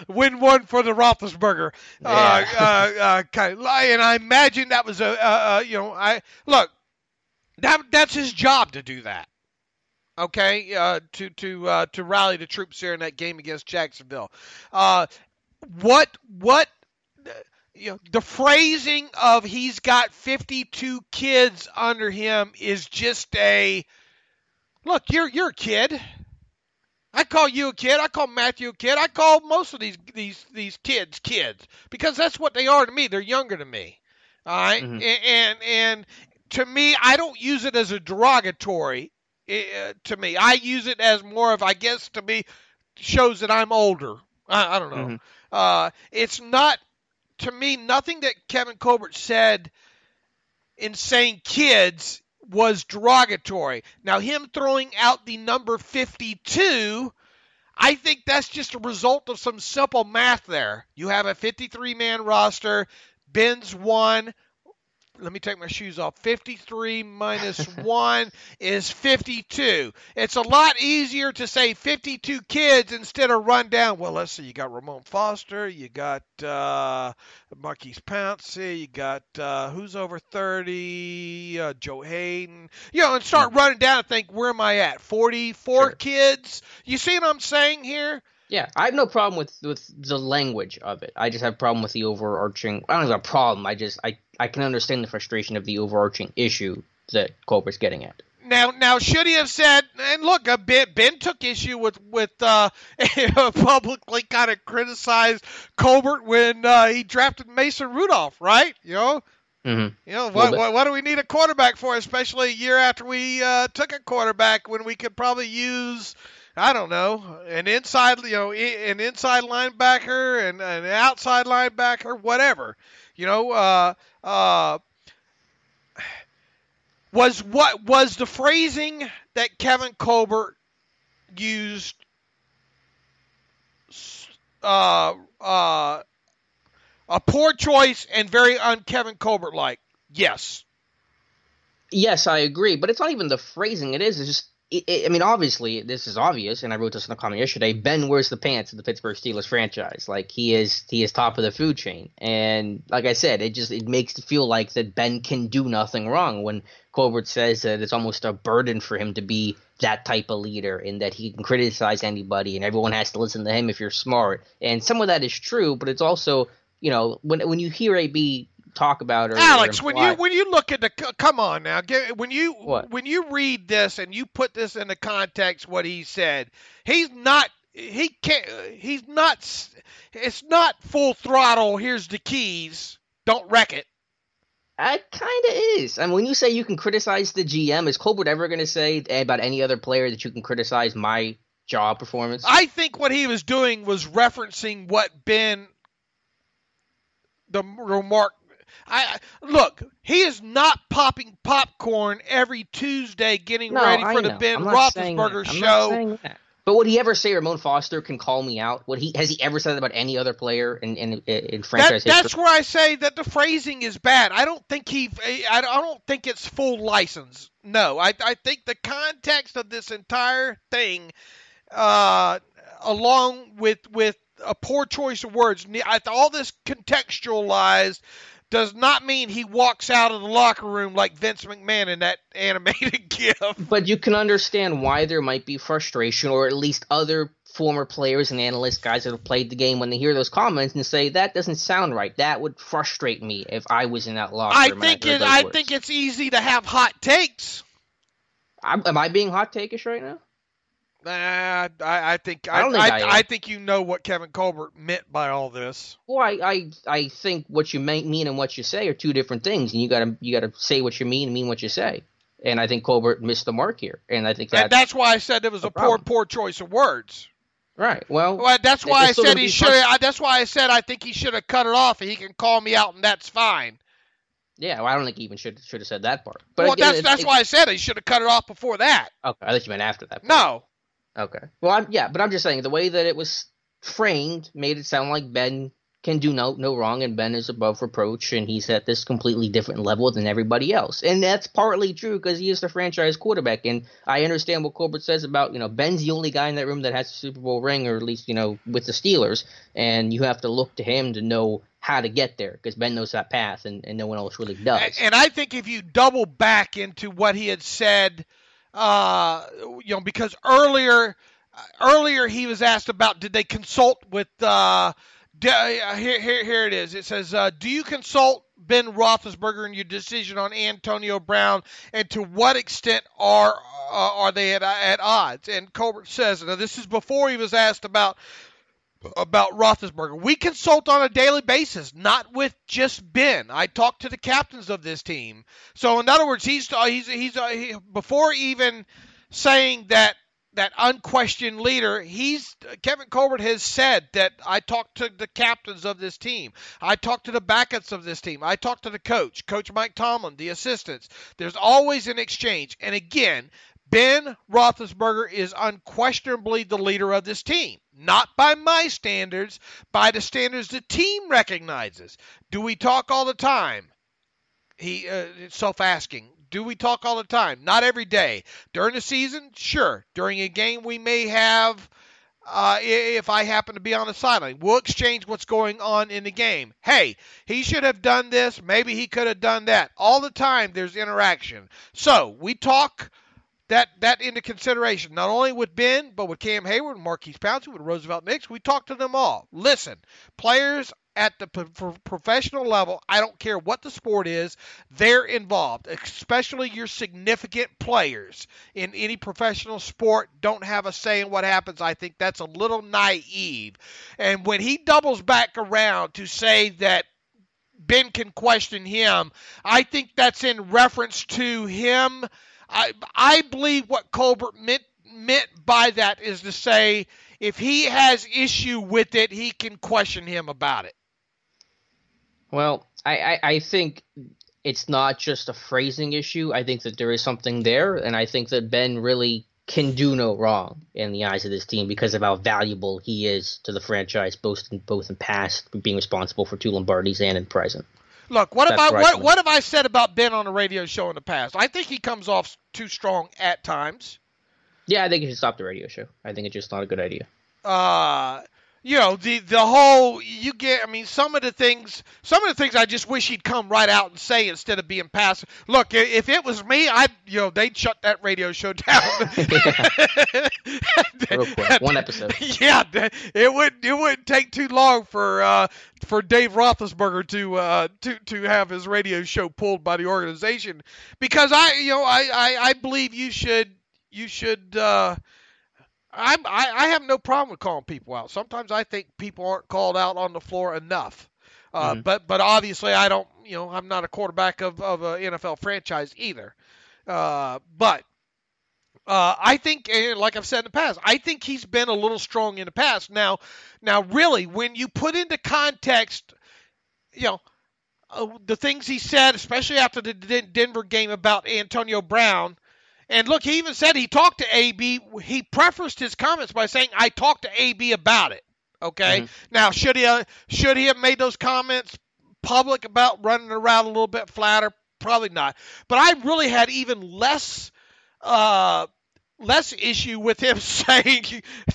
Win one for the Roethlisberger. Yeah. And I imagine that was that's his job to do that. Okay, to rally the troops here in that game against Jacksonville. The phrasing of he's got 52 kids under him is just look, you're a kid. I call you a kid. I call Matthew a kid. I call most of these kids because that's what they are to me. They're younger than me. All right, and to me, I don't use it as a derogatory. To me, I use it as more of, I guess, to me, shows that I'm older. I don't know. It's not. To me, nothing that Kevin Colbert said in saying kids was derogatory. Now, him throwing out the number 52, I think that's just a result of some simple math there. You have a 53-man roster. Ben's one. Let me take my shoes off. 53 minus 1 is 52. It's a lot easier to say 52 kids instead of run down. Well, let's see. You got Ramon Foster. You got Marquise Pouncey. You got who's over 30? Joe Hayden. And start running down and think, where am I at? 44 kids? You see what I'm saying here? Yeah, I have no problem with the language of it. I just have a problem with the overarching. I don't have a problem. I can understand the frustration of the overarching issue that Colbert's getting at. Now, should he have said? And look, Ben took issue with publicly kind of criticized Colbert when he drafted Mason Rudolph, right? What do we need a quarterback for, especially a year after we took a quarterback when we could probably use, I don't know, an inside linebacker and an outside linebacker, whatever. Was the phrasing that Kevin Colbert used a poor choice and very un-Kevin Colbert-like? Yes. Yes, I agree, but it's not even the phrasing. It's just. Obviously, this is obvious, and I wrote this in the comment yesterday. Ben wears the pants of the Pittsburgh Steelers franchise. Like, he is top of the food chain. And like I said, it makes it feel like that Ben can do nothing wrong when Colbert says that it's almost a burden for him to be that type of leader and that he can criticize anybody and everyone has to listen to him if you're smart. And some of that is true, but it's also, when you hear AB talk about or Alex, or when you look at come on now, when you read this and you put this into context, what he said, it's not full throttle. Here's the keys. Don't wreck it. It kind of is. When you say you can criticize the GM, is Colbert ever going to say about any other player that you can criticize my job performance? I think what he was doing was referencing what Ben, the remark. Look, he is not popping popcorn every Tuesday getting ready for the Ben Roethlisberger show. But would he ever say Ramon Foster can call me out? Has he ever said that about any other player in franchise history? That's where I say that the phrasing is bad. I don't think it's full license. No, I think the context of this entire thing, along with a poor choice of words, all this contextualized, does not mean he walks out of the locker room like Vince McMahon in that animated GIF. But you can understand why there might be frustration, or at least other former players and analysts, guys that have played the game, when they hear those comments and say, that doesn't sound right. That would frustrate me if I was in that locker room. I think it's easy to have hot takes. Am I being hot take-ish right now? I think I think you know what Kevin Colbert meant by all this. Well, I think what you mean and what you say are two different things, and you gotta say what you mean and mean what you say. And I think Colbert missed the mark here, and I think that's why I said it was a poor choice of words. Right. Well, that's why I said he should. That's why I said I think he should have cut it off, and he can call me out, and that's fine. Yeah, well, I don't think he even should have said that part. But well, again, that's why I said he should have cut it off before that. Okay, I thought you meant after that part. No. Okay. Well, but I'm just saying the way that it was framed made it sound like Ben can do no wrong, and Ben is above reproach, and he's at this completely different level than everybody else. And that's partly true because he is the franchise quarterback, and I understand what Colbert says about, Ben's the only guy in that room that has a Super Bowl ring, or at least, with the Steelers, and you have to look to him to know how to get there because Ben knows that path, and no one else really does. And I think if you double back into what he had said, because earlier he was asked about did they consult with here it is. It says, do you consult Ben Roethlisberger in your decision on Antonio Brown, and to what extent are they at odds? And Colbert says, now this is before he was asked about Roethlisberger. We consult on a daily basis, not with just Ben. I talk to the captains of this team. So in other words, he's before even saying that unquestioned leader, Kevin Colbert has said that I talk to the captains of this team. I talk to the backups of this team. I talk to the Coach Mike Tomlin, the assistants. There's always an exchange. And again, Ben Roethlisberger is unquestionably the leader of this team. Not by my standards, by the standards the team recognizes. Do we talk all the time? He self-asking. Do we talk all the time? Not every day. During the season, sure. During a game, we may have, if I happen to be on the sideline, we'll exchange what's going on in the game. Hey, he should have done this. Maybe he could have done that. All the time, there's interaction. So we talk that into consideration, not only with Ben, but with Cam Hayward, Marquise Pouncey, with Roosevelt Nix. We talk to them all. Listen, players at the professional level, I don't care what the sport is, they're involved, especially your significant players in any professional sport don't have a say in what happens. I think that's a little naive. And when he doubles back around to say that Ben can question him, I think that's in reference to him. I believe what Colbert meant by that is to say if he has issue with it, he can question him about it. Well, I think it's not just a phrasing issue. I think that there is something there, and I think that Ben really can do no wrong in the eyes of this team because of how valuable he is to the franchise, both in past, being responsible for 2 Lombardis and in present. Look, what have I said about Ben on a radio show in the past? I think he comes off too strong at times. Yeah, I think you should stop the radio show. I think it's just not a good idea. The whole some of the things I just wish he'd come right out and say instead of being passive. Look, if it was me, they'd shut that radio show down. Real quick, 1 episode. Yeah, it wouldn't take too long for Dave Roethlisberger to have his radio show pulled by the organization, because I believe you should. I have no problem with calling people out. Sometimes I think people aren't called out on the floor enough. But obviously I don't, I'm not a quarterback of an NFL franchise either. But I think, like I've said in the past, I think he's been a little strong in the past. Now really, when you put into context, the things he said, especially after the Denver game about Antonio Brown. And look, he even said he talked to AB. He prefaced his comments by saying, I talked to AB about it. Okay? Mm-hmm. Now, should he have made those comments public about running around a little bit flatter? Probably not. But I really had even less issue with him saying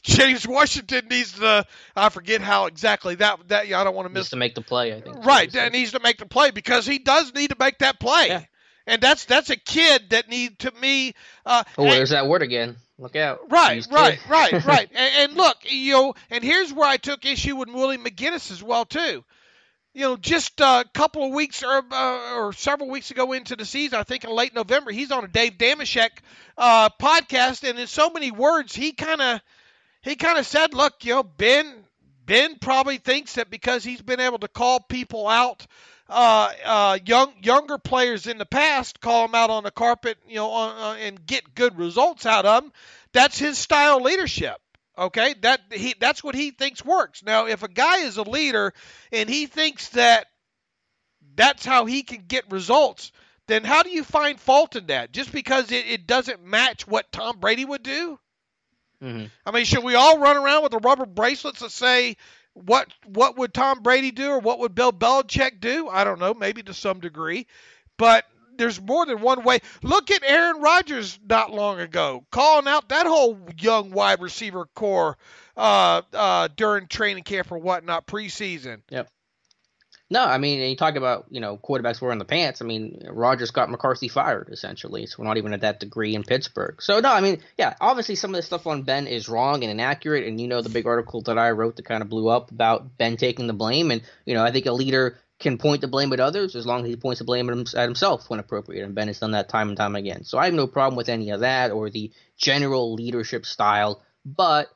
James Washington needs to, I forget how exactly that I don't want to miss. Needs to make the play, I think. Right, that needs to make the play because he does need to make that play. Yeah. And that's a kid that need to me. There's that word again. Look out. Right. And look, and here's where I took issue with Willie McGinest as well too. just a couple of weeks or several weeks ago into the season, I think in late November, he's on a Dave Damashek podcast, and in so many words, he kind of said, look, Ben probably thinks that because he's been able to call people out, younger players in the past, call them out on the carpet, and get good results out of them. That's his style of leadership. Okay, that's what he thinks works. Now, if a guy is a leader and he thinks that that's how he can get results, then how do you find fault in that? Just because it doesn't match what Tom Brady would do? Mm-hmm. I mean, should we all run around with the rubber bracelets that say what would Tom Brady do or what would Bill Belichick do? I don't know, maybe to some degree, but there's more than one way. Look at Aaron Rodgers not long ago, calling out that whole young wide receiver core during training camp or whatnot, preseason. Yep. No, I mean, you talk about, quarterbacks wearing the pants. I mean, Rodgers got McCarthy fired, essentially. So we're not even at that degree in Pittsburgh. So, no, I mean, yeah, obviously some of the stuff on Ben is wrong and inaccurate. And, the big article that I wrote that kind of blew up about Ben taking the blame. And, I think a leader can point the blame at others as long as he points the blame at himself when appropriate. And Ben has done that time and time again. So I have no problem with any of that or the general leadership style. But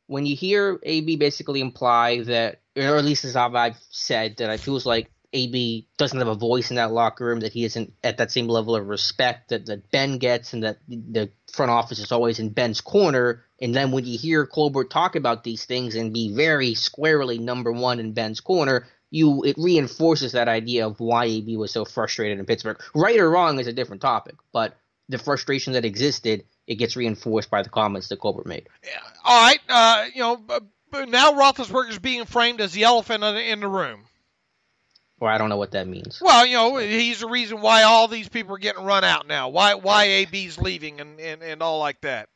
when you hear AB basically imply that, or at least as I've said, that it feels like AB doesn't have a voice in that locker room, that he isn't at that same level of respect that Ben gets, and that the front office is always in Ben's corner. And then when you hear Colbert talk about these things and be very squarely number one in Ben's corner, it reinforces that idea of why AB was so frustrated in Pittsburgh. Right or wrong is a different topic, but the frustration that existed, it gets reinforced by the comments that Colbert made. Yeah. All right. Now Roethlisberger's being framed as the elephant in the room. Well, I don't know what that means. Well, he's the reason why all these people are getting run out now. Why AB's leaving and all like that.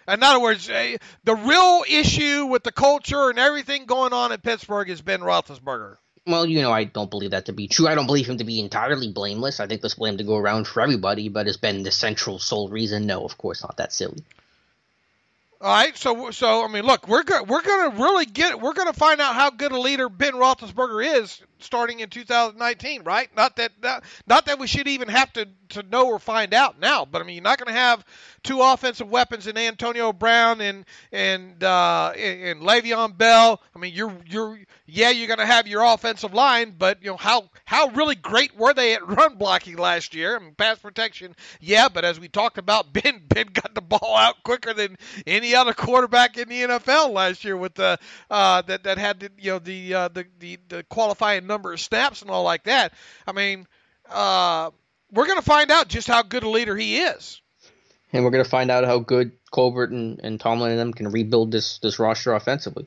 In other words, the real issue with the culture and everything going on in Pittsburgh is Ben Roethlisberger. Well, I don't believe that to be true. I don't believe him to be entirely blameless. I think there's blame to go around for everybody, but has been the central sole reason? No, of course not. That's silly. All right, so I mean, look, we're going to find out how good a leader Ben Roethlisberger is starting in 2019, right? Not that we should even have to know or find out now, but I mean, you're not going to have two offensive weapons in Antonio Brown and Le'Veon Bell. I mean, you're going to have your offensive line, but how really great were they at run blocking last year? I mean, pass protection, yeah, but as we talked about, Ben got the ball out quicker than any other quarterback in the NFL last year with the that had the qualifying number of snaps and all like that. I mean, we're going to find out just how good a leader he is. And we're going to find out how good Colbert and Tomlin and them can rebuild this roster offensively,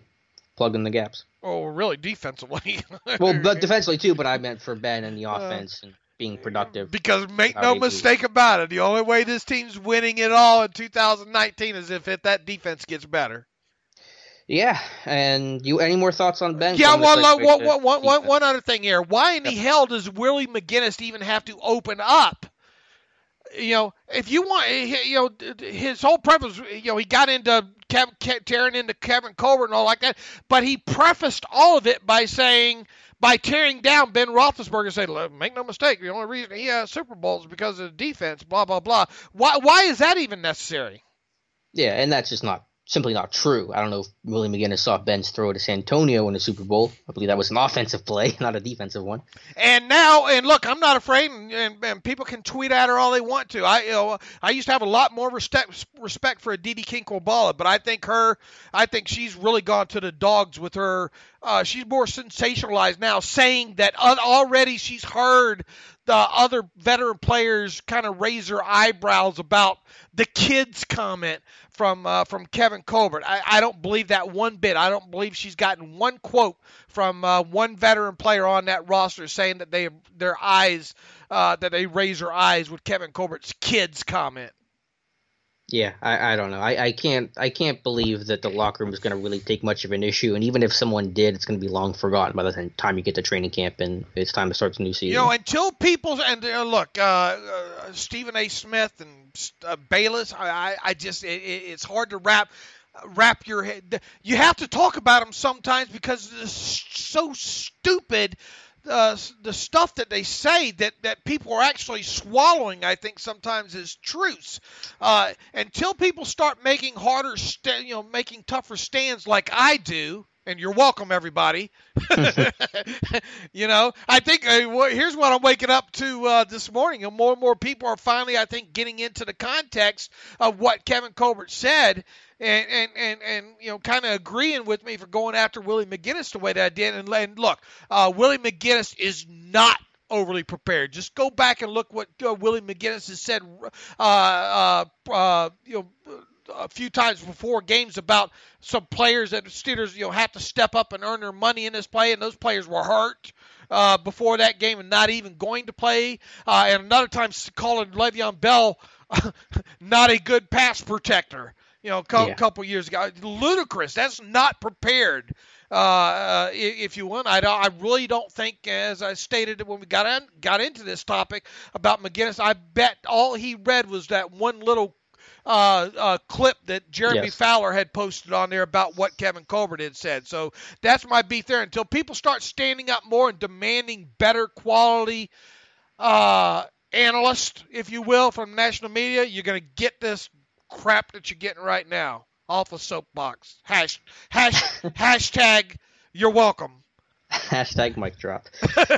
plug in the gaps. Oh, really, defensively. Well, but defensively too, but I meant for Ben and the offense and being productive. Because make no mistake about it, the only way this team's winning it all in 2019 is if that defense gets better. Yeah, and any more thoughts on Ben? Yeah, one other thing here. Why in the hell does Willie McGinest even have to open up? If you want, his whole preface, he got into tearing into Kevin Colbert and all like that, but he prefaced all of it by tearing down Ben Roethlisberger, saying, make no mistake, the only reason he has Super Bowls is because of the defense, blah, blah, blah. Why is that even necessary? Yeah, and that's just simply not true. I don't know if Willie McGinest saw Ben's throw to San Antonio in the Super Bowl. I believe that was an offensive play, not a defensive one. And look, I'm not afraid, and people can tweet at her all they want to. I used to have a lot more respect for Aditi Kinkle-Bala, but I think she's really gone to the dogs with her. She's more sensationalized now, saying that already she's heard the other veteran players kind of raise their eyebrows about the kids comment from Kevin Colbert. I don't believe that one bit. I don't believe she's gotten one quote from one veteran player on that roster saying that they raise their eyes with Kevin Colbert's kids comment. Yeah, I don't know. I can't believe that the locker room is going to really take much of an issue, and even if someone did, it's going to be long forgotten by the time you get to training camp and it's time to start the new season. Until people Stephen A. Smith and Bayless, it's hard to wrap your head. You have to talk about them sometimes because it's so stupid the stuff that they say that people are actually swallowing, I think sometimes is truths. Until people start making making tougher stands like I do, and you're welcome, everybody. I think here's what I'm waking up to this morning. And more people are finally, I think, getting into the context of what Kevin Colbert said, and kind of agreeing with me for going after Willie McGinest the way that I did. And look, Willie McGinest is not overly prepared. Just go back and look what Willie McGinest has said. A few times before games about some players that the Steelers have to step up and earn their money in this play, and those players were hurt before that game and not even going to play. And another time calling Le'Veon Bell not a good pass protector. A couple years ago, ludicrous. That's not prepared. If you want, I really don't think, as I stated when we got into this topic about McGinest, I bet all he read was that one little clip that Jeremy Fowler had posted on there about what Kevin Colbert had said. So that's my beef there. Until people start standing up more and demanding better quality analysts, if you will, from national media, you're going to get this crap that you're getting right now off the soapbox. Hashtag you're welcome. Hashtag mic drop.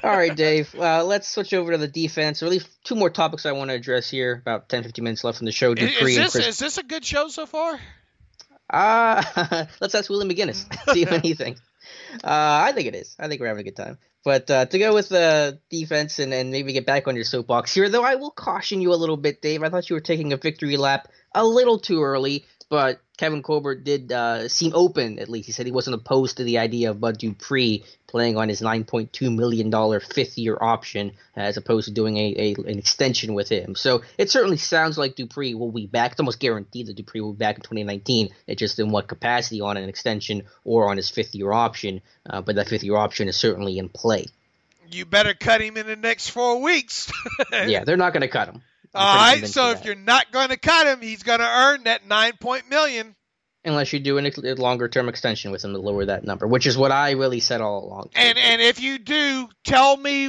All right, Dave. Let's switch over to the defense. Or at least two more topics I want to address here. About 10-15 minutes left in the show. Is this a good show so far? Let's ask Willie McGinest. See what he thinks. I think it is. I think we're having a good time. But to go with the defense and maybe get back on your soapbox here, though, I will caution you a little bit, Dave. I thought you were taking a victory lap a little too early. But Kevin Colbert did seem open, at least. He said he wasn't opposed to the idea of Bud Dupree playing on his $9.2 million fifth-year option as opposed to doing an extension with him. So it certainly sounds like Dupree will be back. It's almost guaranteed that Dupree will be back in 2019. It's just in what capacity, on an extension or on his fifth-year option. But that fifth-year option is certainly in play. You better cut him in the next 4 weeks. Yeah, they're not going to cut him. All right, so if you're not going to cut him, he's going to earn that $9 million. Unless you do a longer-term extension with him to lower that number, which is what I really said all along. And if you do, tell me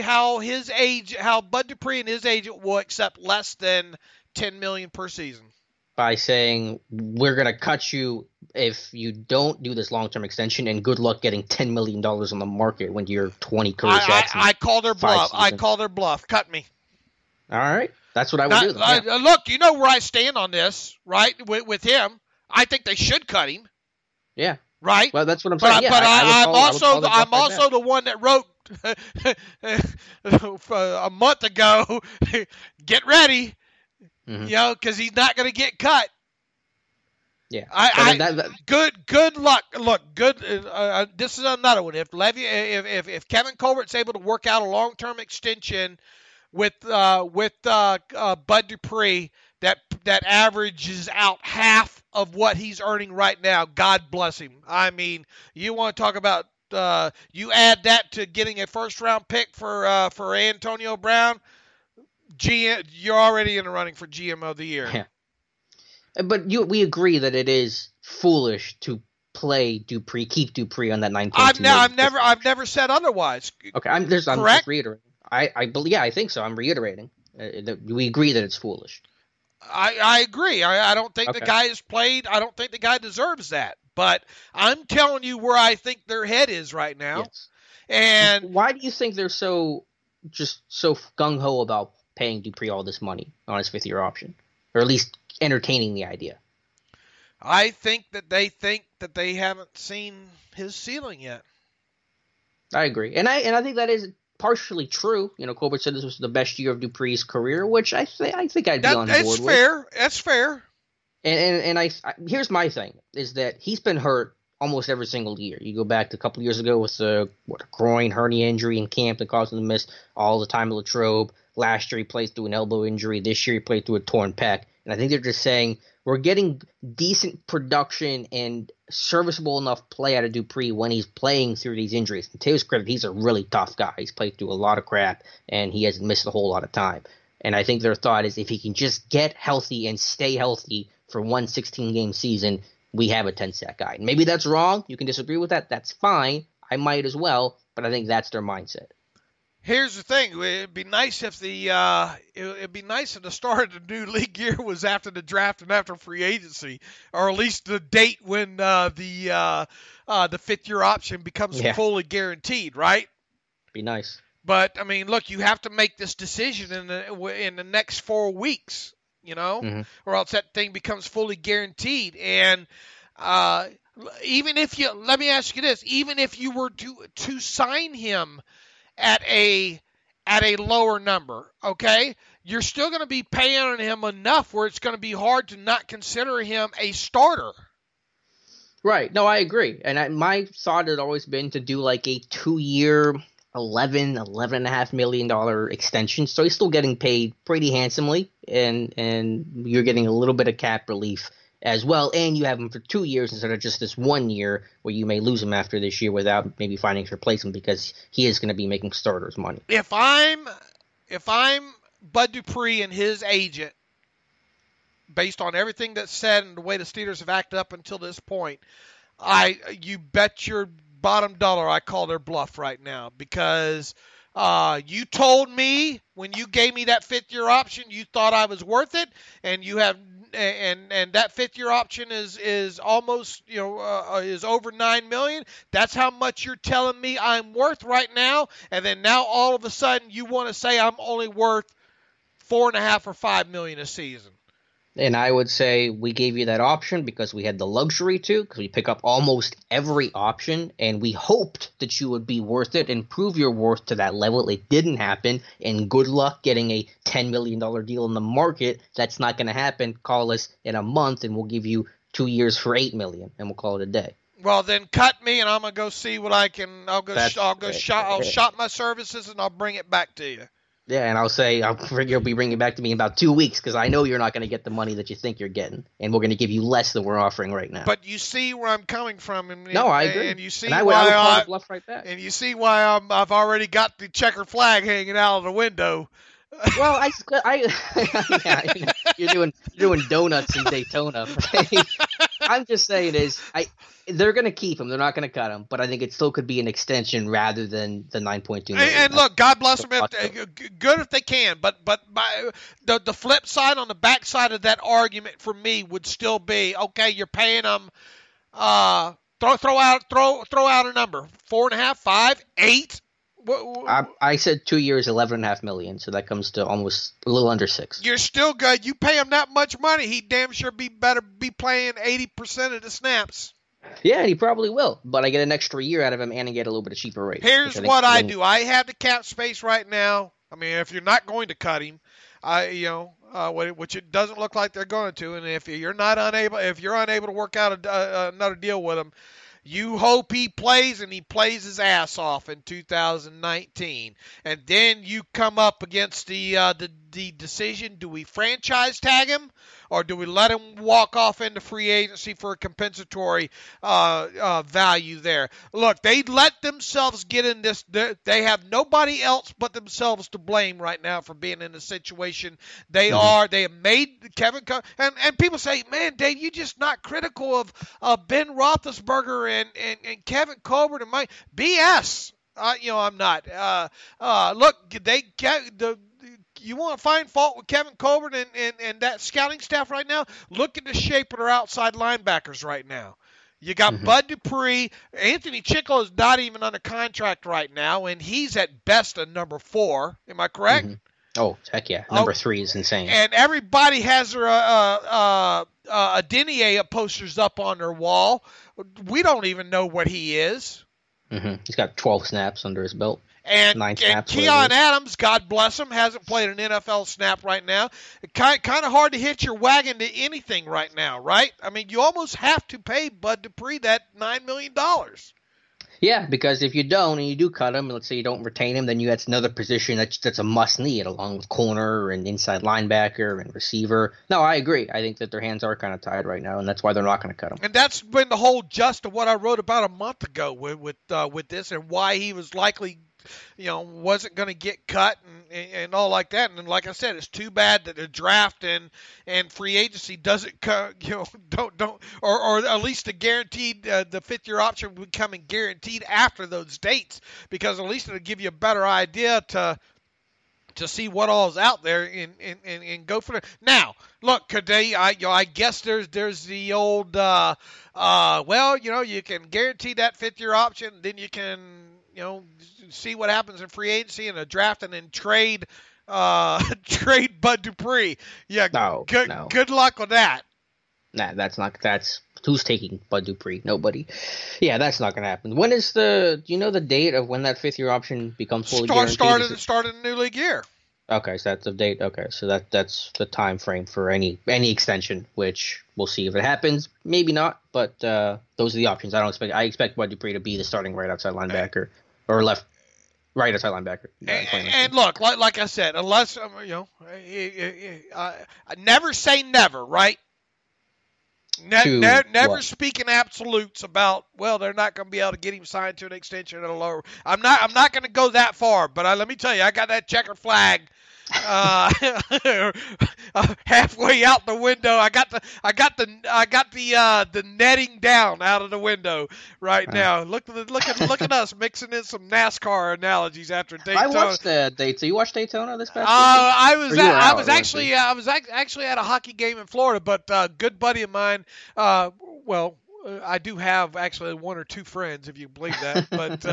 how Bud Dupree and his agent will accept less than $10 million per season. By saying, we're going to cut you if you don't do this long-term extension, and good luck getting $10 million on the market when you're 20 career sacks. I call their bluff. I call their bluff. Cut me. All right. That's what I would do. Yeah. Look, you know where I stand on this, right, with him. I think they should cut him. Yeah. Right? Well, that's what I'm saying. But I'm also the one that wrote a month ago, get ready, because he's not going to get cut. Yeah. Good luck. Look, this is another one. If Kevin Colbert's able to work out a long-term extension with Bud Dupree that averages out half of what he's earning right now, God bless him. I mean, you want to talk about you add that to getting a first-round pick for Antonio Brown, you're already in the running for GM of the year. Yeah. But we agree that it is foolish to play Dupree, keep Dupree on that 9.2 million. I've never said otherwise. Okay, I'm just reiterating. I think so. I'm reiterating. We agree that it's foolish. I agree. I don't think the guy has played. I don't think the guy deserves that. But I'm telling you where I think their head is right now. Yes. And why do you think they're so gung-ho about paying Dupree all this money on his fifth-year option? Or at least entertaining the idea? I think that they haven't seen his ceiling yet. I agree. And I think that is partially true. Colbert said this was the best year of Dupree's career, which I think I'd be on board with. That's fair. And here's my thing, is that he's been hurt almost every single year. You go back to a couple years ago with a groin hernia injury in camp that caused him to miss all the time at Latrobe. Last year he played through an elbow injury. This year he played through a torn pec. And I think they're just saying we're getting decent production and serviceable enough play out of Dupree when he's playing through these injuries. And to his credit, he's a really tough guy. He's played through a lot of crap, and he hasn't missed a whole lot of time. And I think their thought is if he can just get healthy and stay healthy for one 16-game season, we have a 10-sack guy. Maybe that's wrong. You can disagree with that. That's fine. I might as well. But but I think that's their mindset. Here's the thing: it'd be nice if it'd be nice if the start of the new league year was after the draft and after free agency, or at least the date when the 5th-year option becomes fully guaranteed, right? Be nice. But I mean, look, you have to make this decision in the next 4 weeks, or else that thing becomes fully guaranteed. And even if let me ask you this: even if you were to sign him at a lower number, okay, you're still going to be paying him enough where it's going to be hard to not consider him a starter. Right. No, I agree. And my thought had always been to do like a 2-year, $11.5 million extension. So he's still getting paid pretty handsomely, and you're getting a little bit of cap relief as well, and you have him for 2 years instead of just this 1 year where you may lose him after this year without maybe finding a replacement, because he is going to be making starters money. If I'm Bud Dupree and his agent, based on everything that's said and the way the Steelers have acted up until this point, you bet your bottom dollar I call their bluff right now, because you told me when you gave me that 5th-year option you thought I was worth it, and you have and that 5th-year option is almost is over $9 million. That's how much you're telling me I'm worth right now, and then now all of a sudden you want to say I'm only worth $4.5 or $5 million a season. And I would say we gave you that option because we had the luxury to, because we pick up almost every option, and we hoped that you would be worth it and prove your worth to that level. It didn't happen, and good luck getting a $10 million deal in the market. That's not going to happen. Call us in a month, and we'll give you 2 years for $8 million, and we'll call it a day. Well, then cut me, and I'm gonna go see what I can. I'll shop my services, and I'll bring it back to you. Yeah, and I'll say you'll be bringing it back to me in about 2 weeks, because I know you're not going to get the money that you think you're getting, and we're going to give you less than we're offering right now. But you see where I'm coming from, no, I agree. And you see and I why would call the bluff right back. And you see why I've already got the checker flag hanging out of the window. Well, you're doing donuts in Daytona. I'm just saying they're going to keep him. They're not going to cut him, but I think it still could be an extension rather than the $9.2 million. And look, God bless them. Good if they can, but the flip side, on the back side of that argument for me would still be, okay, you're paying them. Throw out a number: 4.5, 5, 8. I said 2 years, $11.5 million, so that comes to almost a little under 6. You're still good. You pay him that much money, he damn sure better be playing 80% of the snaps. Yeah, he probably will, but I get an extra year out of him, and I get a little bit of cheaper rate. Here's what I do. I have the cap space right now. I mean, if you're not going to cut him, which it doesn't look like they're going to, and if you're unable to work out another deal with him, you hope he plays, and he plays his ass off in 2019. And then you come up against the decision: do we franchise tag him, or do we let him walk off into free agency for a compensatory value there? Look, they let themselves get in this. They have nobody else but themselves to blame right now for being in the situation they are. They have made Kevin and people say, man, Dave, you're just not critical of Ben Roethlisberger and Kevin Colbert and Mike. BS. I'm not. Look, you want to find fault with Kevin Colbert and that scouting staff right now? Look at the shape of their outside linebackers right now. You got Bud Dupree. Anthony Chickle is not even under contract right now, and he's at best a number 4. Am I correct? Oh, heck yeah. Number 3 is insane. And everybody has their Denier posters up on their wall. We don't even know what he is. He's got 12 snaps under his belt. And Keon Adams, God bless him, hasn't played an NFL snap right now. Kind of hard to hitch your wagon to anything right now, right? I mean, you almost have to pay Bud Dupree that $9 million. Yeah, because if you don't and you do cut him, let's say you don't retain him, then that's another position that's a must-need, along with corner and inside linebacker and receiver. No, I agree. I think that their hands are kind of tied right now, and that's why they're not going to cut him. And that's been the whole gist of what I wrote about a month ago with this, and why he was likely wasn't going to get cut and all like that. And like I said, it's too bad that the draft and free agency doesn't don't or at least the guaranteed the 5th-year option becoming guaranteed after those dates, because at least it'll give you a better idea to see what all's out there and go for it. Now, look, could they? I guess there's the old you can guarantee that 5th-year option, then you can see what happens in free agency and a draft, and then trade Bud Dupree. Yeah, good luck with that. Nah, that's who's taking Bud Dupree? Nobody. Yeah, that's not going to happen. When is do you know the date of when that 5th-year option becomes fully guaranteed? Started the new league year. Okay, so that's the date. Okay, so that's the time frame for any extension, which we'll see if it happens. Maybe not, but those are the options. I expect Bud Dupree to be the starting right outside linebacker or right outside linebacker. And look, like I said, unless never say never, right? Never speak in absolutes about, they're not going to be able to get him signed to an extension at a lower. I'm not going to go that far, but let me tell you, I got that checker flag halfway out the window. I got the netting down out of the window right now. Look at us mixing in some NASCAR analogies after Daytona. I watched Daytona. You watched Daytona this past weekend? I was actually at a hockey game in Florida, but a good buddy of mine, I do have actually one or two friends, if you believe that, but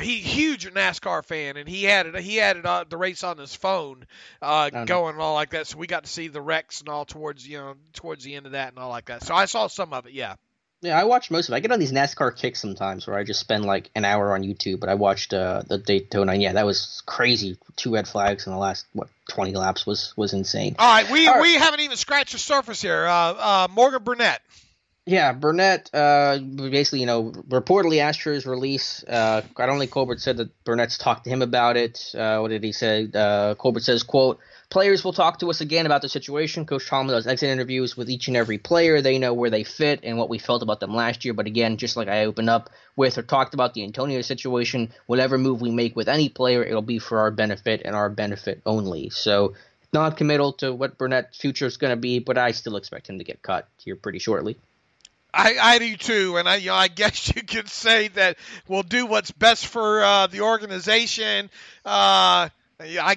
he huge NASCAR fan, and he had the race on his phone going and all like that. So we got to see the wrecks and all towards the end of that and all like that. So I saw some of it, yeah. Yeah, I watched most of it. I get on these NASCAR kicks sometimes where I just spend like an hour on YouTube, but I watched the Daytona, and yeah, that was crazy. 2 red flags in the last 20 laps was insane. All right, we haven't even scratched the surface here. Morgan Burnett. Yeah, Burnett, basically, reportedly asked for his release. I don't think Colbert said that Burnett's talked to him about it. What did he say? Colbert says, quote, "Players will talk to us again about the situation. Coach Tomlin does exit interviews with each and every player. They know where they fit and what we felt about them last year. But again, just like I opened up with or talked about the Antonio situation, whatever move we make with any player, it'll be for our benefit and our benefit only." So not committal to what Burnett's future is going to be, but I still expect him to get cut here pretty shortly. I do too, and I guess you could say that we'll do what's best for the organization. I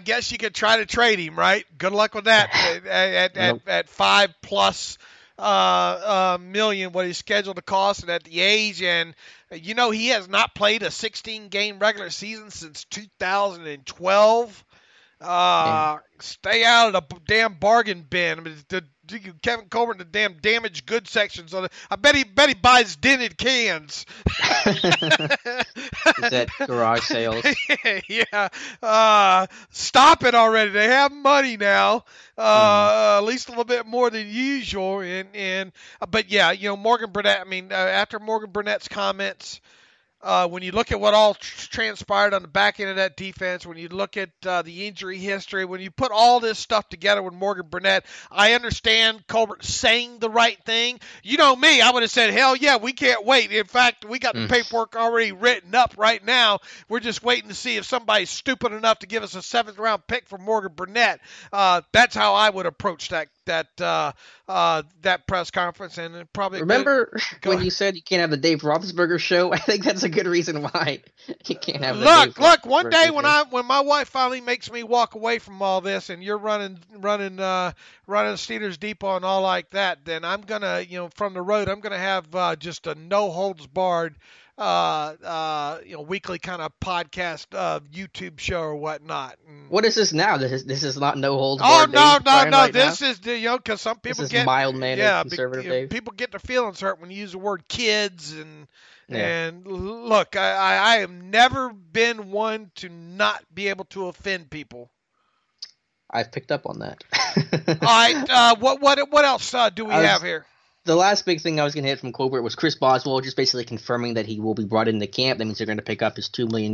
guess you could try to trade him, right? Good luck with that at $5+ million, what he's scheduled to cost, and at the age, and he has not played a 16-game regular season since 2012. Stay out of the damn bargain bin. I mean, Kevin Colbert in the damn damaged goods sections on it. I bet he buys dented cans. Is that garage sales? Yeah. Stop it already. They have money now. At least a little bit more than usual. But yeah, Morgan Burnett. I mean, after Morgan Burnett's comments, when you look at what all transpired on the back end of that defense, when you look at the injury history, when you put all this stuff together with Morgan Burnett, I understand Colbert saying the right thing. You know me, I would have said, hell yeah, we can't wait. In fact, we got the paperwork already written up right now. We're just waiting to see if somebody's stupid enough to give us a 7th-round pick for Morgan Burnett. That's how I would approach that press conference, and probably remember when you said you can't have the Dave Roethlisberger show. I think that's a good reason why you can't have. Look. One day when my wife finally makes me walk away from all this, and you're running Steelers Depot and all like that, then I'm gonna from the road I'm gonna have just a no holds barred weekly kind of podcast YouTube show or whatnot. What is this now? This is not no holds barred. No. Right, this is because some people get mild-mannered conservative Dave. People get their feelings hurt when you use the word kids and look, I have never been one to not be able to offend people. I've picked up on that. All right, what else do we have here? The last big thing I was going to hit from Colbert was Chris Boswell just basically confirming that he will be brought into camp. That means they're going to pick up his $2 million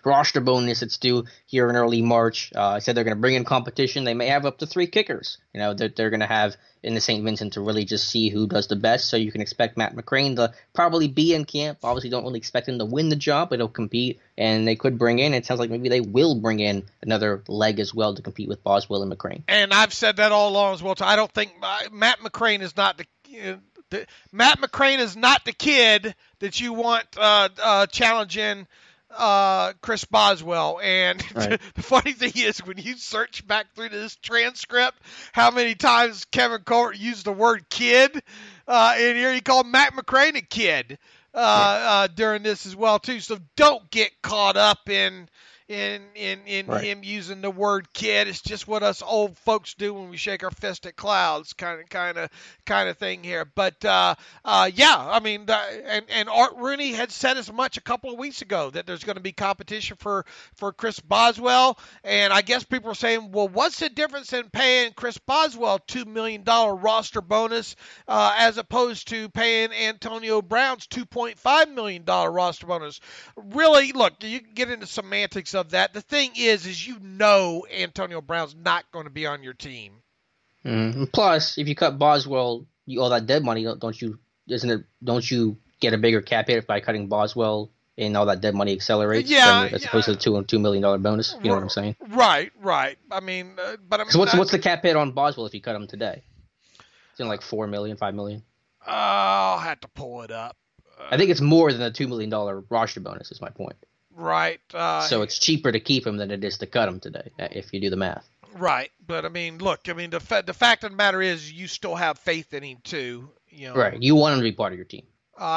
roster bonus that's due here in early March. I said they're going to bring in competition. They may have up to 3 kickers, that they're going to have in the St. Vincent to really just see who does the best. So you can expect Matt McCrane to probably be in camp. Obviously, don't really expect him to win the job, but he'll compete, and they could bring in. It sounds like maybe they will bring in another leg as well to compete with Boswell and McCrane. And I've said that all along as well. I don't think Matt McCrane is not Matt McCrane is not the kid that you want challenging Chris Boswell. And right. The funny thing is, when you search back through this transcript, how many times Kevin Colbert used the word kid in here. He called Matt McCrane a kid during this as well, too. So don't get caught up in right. him using the word kid. It's just what us old folks do when we shake our fist at clouds, kind of thing here. But yeah, I mean, and Art Rooney had said as much a couple of weeks ago that there's going to be competition for Chris Boswell. And I guess people are saying, well, what's the difference in paying Chris Boswell $2 million roster bonus as opposed to paying Antonio Brown's $2.5 million roster bonus? Really, look, you can get into semantics of that. The thing is Antonio Brown's not going to be on your team. Plus, if you cut Boswell, all that dead money, don't you get a bigger cap hit by cutting Boswell and all that dead money accelerates? As opposed to the $2 million bonus. You know what I'm saying? Right. I mean, so what's the cap hit on Boswell if you cut him today? It's in like $4 million, $5 million. I'll have to pull it up. I think it's more than the $2 million roster bonus. Is my point. Right. So it's cheaper to keep him than it is to cut him today, if you do the math. Right. But, I mean, look, the fact of the matter is you still have faith in him, too. Right. You want him to be part of your team.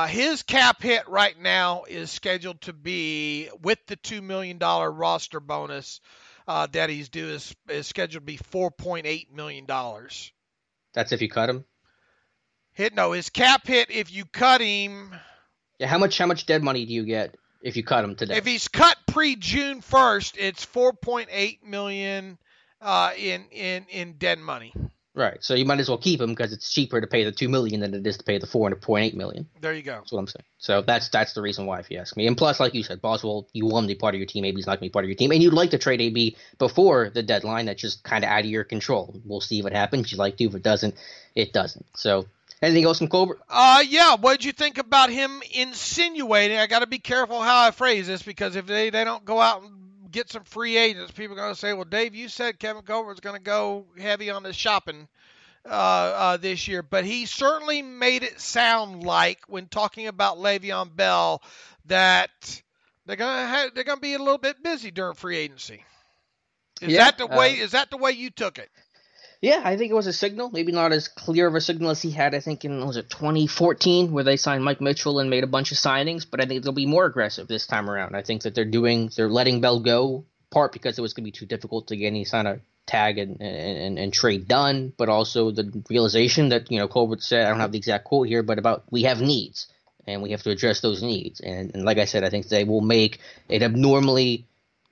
His cap hit right now is scheduled to be, with the $2 million roster bonus that he's due, is scheduled to be $4.8 million. That's if you cut him? His cap hit, if you cut him... Yeah, how much dead money do you get if you cut him today? If he's cut pre-June 1st, it's $4.8 million in dead money. Right. So you might as well keep him because it's cheaper to pay the $2 million than it is to pay the $4.8 million. There you go. That's what I'm saying. So that's the reason why, if you ask me. And plus, like you said, Boswell, you want him to be part of your team. Maybe he's not going to be part of your team. And you'd like to trade AB before the deadline. That's just kind of out of your control. We'll see what happens. You'd like to. If it doesn't, it doesn't. So... Anything else from Colbert? Yeah. What did you think about him insinuating? I got to be careful how I phrase this because if they don't go out and get some free agents, people are going to say, well, Dave, you said Kevin Colbert's going to go heavy on the shopping this year. But he certainly made it sound like when talking about Le'Veon Bell that they're going to be a little bit busy during free agency. Is that the way you took it? Yeah, I think it was a signal. Maybe not as clear of a signal as he had, I think, in 2014, where they signed Mike Mitchell and made a bunch of signings. But I think they'll be more aggressive this time around. I think that they're letting Bell go, part because it was going to be too difficult to get any kind of tag and trade done, but also the realization that, Colbert said, I don't have the exact quote here, but about we have needs, and we have to address those needs. And like I said, I think they will make an abnormally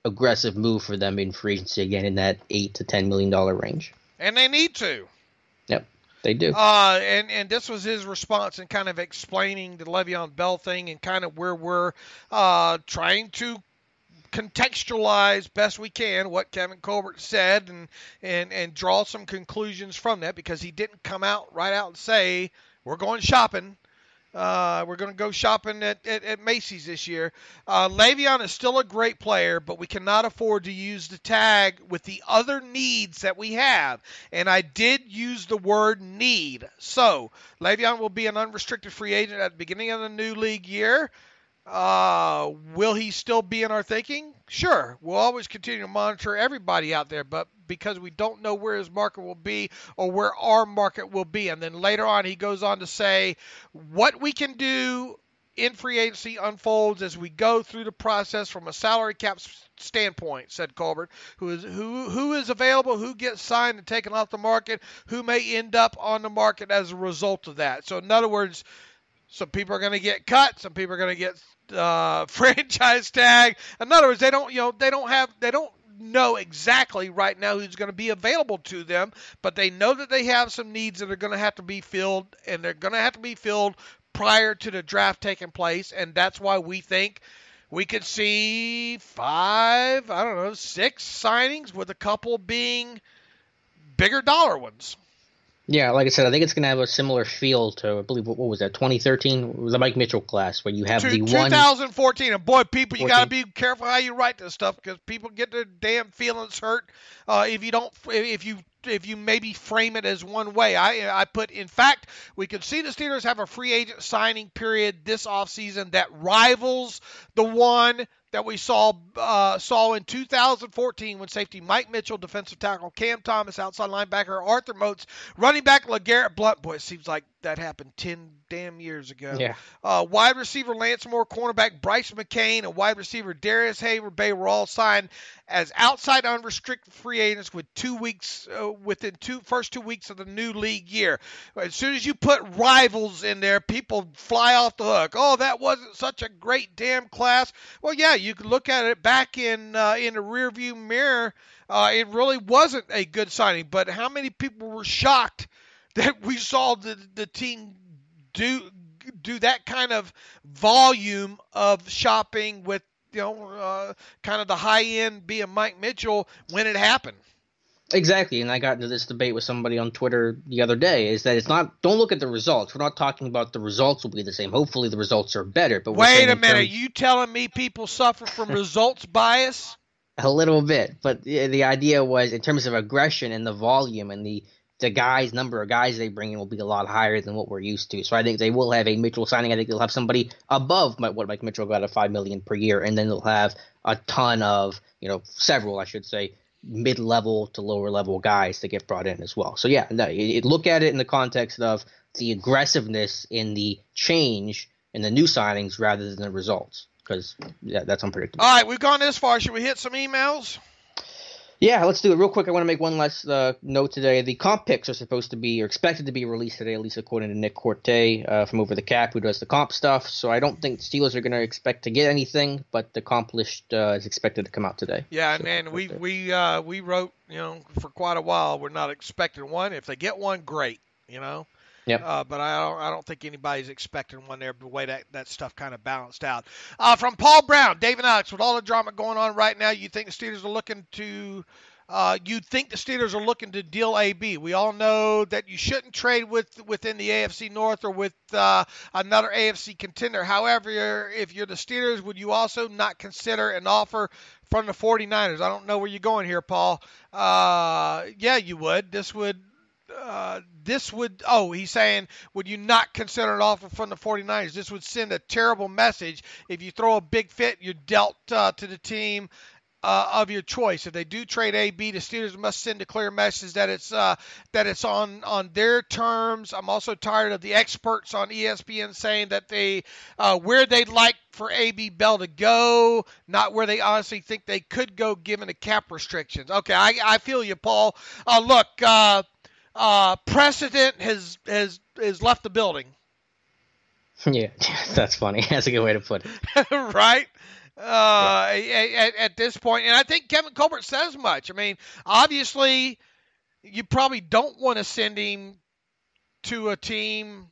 aggressive move for them in free agency again in that $8 to $10 million range. And they need to. Yep, they do. And this was his response in kind of explaining the Le'Veon Bell thing and kind of where we're trying to contextualize best we can what Kevin Colbert said and draw some conclusions from that because he didn't come out and say, we're going shopping. We're going to go shopping at Macy's this year. Le'Veon is still a great player, but we cannot afford to use the tag with the other needs that we have. And I did use the word need. So Le'Veon will be an unrestricted free agent at the beginning of the new league year. Will he still be in our thinking? Sure. We'll always continue to monitor everybody out there, but because we don't know where his market will be or where our market will be. And then later on, he goes on to say what we can do in free agency unfolds as we go through the process from a salary cap standpoint, said Colbert, who is available, who gets signed and taken off the market, who may end up on the market as a result of that. So in other words, some people are going to get cut, some people are going to get franchise tag. In other words, they don't know exactly right now who's going to be available to them, but they know that they have some needs that are going to have to be filled, and they're going to have to be filled prior to the draft taking place, and that's why we think we could see 6 signings, with a couple being bigger dollar ones. Yeah, like I said, I think it's going to have a similar feel to, I believe, what was that, 2013? The Mike Mitchell class, where you have the 2014. And boy, people, you got to be careful how you write this stuff, because people get their damn feelings hurt if you maybe frame it as one way. I put, in fact, we could see the Steelers have a free agent signing period this offseason that rivals the one that we saw in 2014 when safety Mike Mitchell, defensive tackle Cam Thomas, outside linebacker Arthur Moats, running back LeGarrette Blount. Boy, it seems like that happened 10 damn years ago. Yeah. Wide receiver Lance Moore, cornerback Bryce McCain, and wide receiver Darius Hayward-Bay were all signed as outside unrestricted free agents with 2 weeks within first 2 weeks of the new league year. As soon as you put rivals in there, people fly off the hook. Oh, that wasn't such a great damn class. Well, yeah, you can look at it back in the rearview mirror. It really wasn't a good signing, but how many people were shocked that we saw the team do that kind of volume of shopping with, kind of the high end being Mike Mitchell when it happened? Exactly, and I got into this debate with somebody on Twitter the other day, is that don't look at the results. We're not talking about the results will be the same. Hopefully the results are better. But wait a minute, you telling me people suffer from results bias? A little bit, but the idea was in terms of aggression and the volume and the number of guys they bring in will be a lot higher than what we're used to. So I think they will have a Mitchell signing. I think they'll have somebody above what Mike Mitchell got at $5 million per year, and then they'll have a ton of, several, I should say, mid-level to lower-level guys to get brought in as well. So yeah, look at it in the context of the aggressiveness in the change in the new signings rather than the results, because that's unpredictable. All right, we've gone this far. Should we hit some emails? Yeah, let's do it real quick. I want to make one last note today. The comp picks are supposed to be, or expected to be, released today, at least according to Nick Corte from Over the Cap, who does the comp stuff. So I don't think Steelers are going to expect to get anything, but the comp list is expected to come out today. Yeah, so, man, we wrote, for quite a while, we're not expecting one. If they get one, great, Yep. But I don't think anybody's expecting one there, the way that stuff kind of balanced out. From Paul Brown, Dave and Alex, with all the drama going on right now, you think the Steelers are looking to deal AB? We all know that you shouldn't trade within the AFC North or with another AFC contender. However, if you're the Steelers, would you also not consider an offer from the 49ers? I don't know where you're going here, Paul. Yeah, you would. He's saying, would you not consider an offer from the 49ers? This would send a terrible message. If you throw a big fit, you're dealt to the team of your choice. If they do trade AB, the Steelers must send a clear message that it's on their terms. I'm also tired of the experts on ESPN saying that where they'd like for AB Bell to go, not where they honestly think they could go given the cap restrictions. Okay, I feel you, Paul. Look, precedent has left the building. Yeah, that's funny. That's a good way to put it. Right? At this point, and I think Kevin Colbert says much. I mean, obviously, you probably don't want to send him to a team,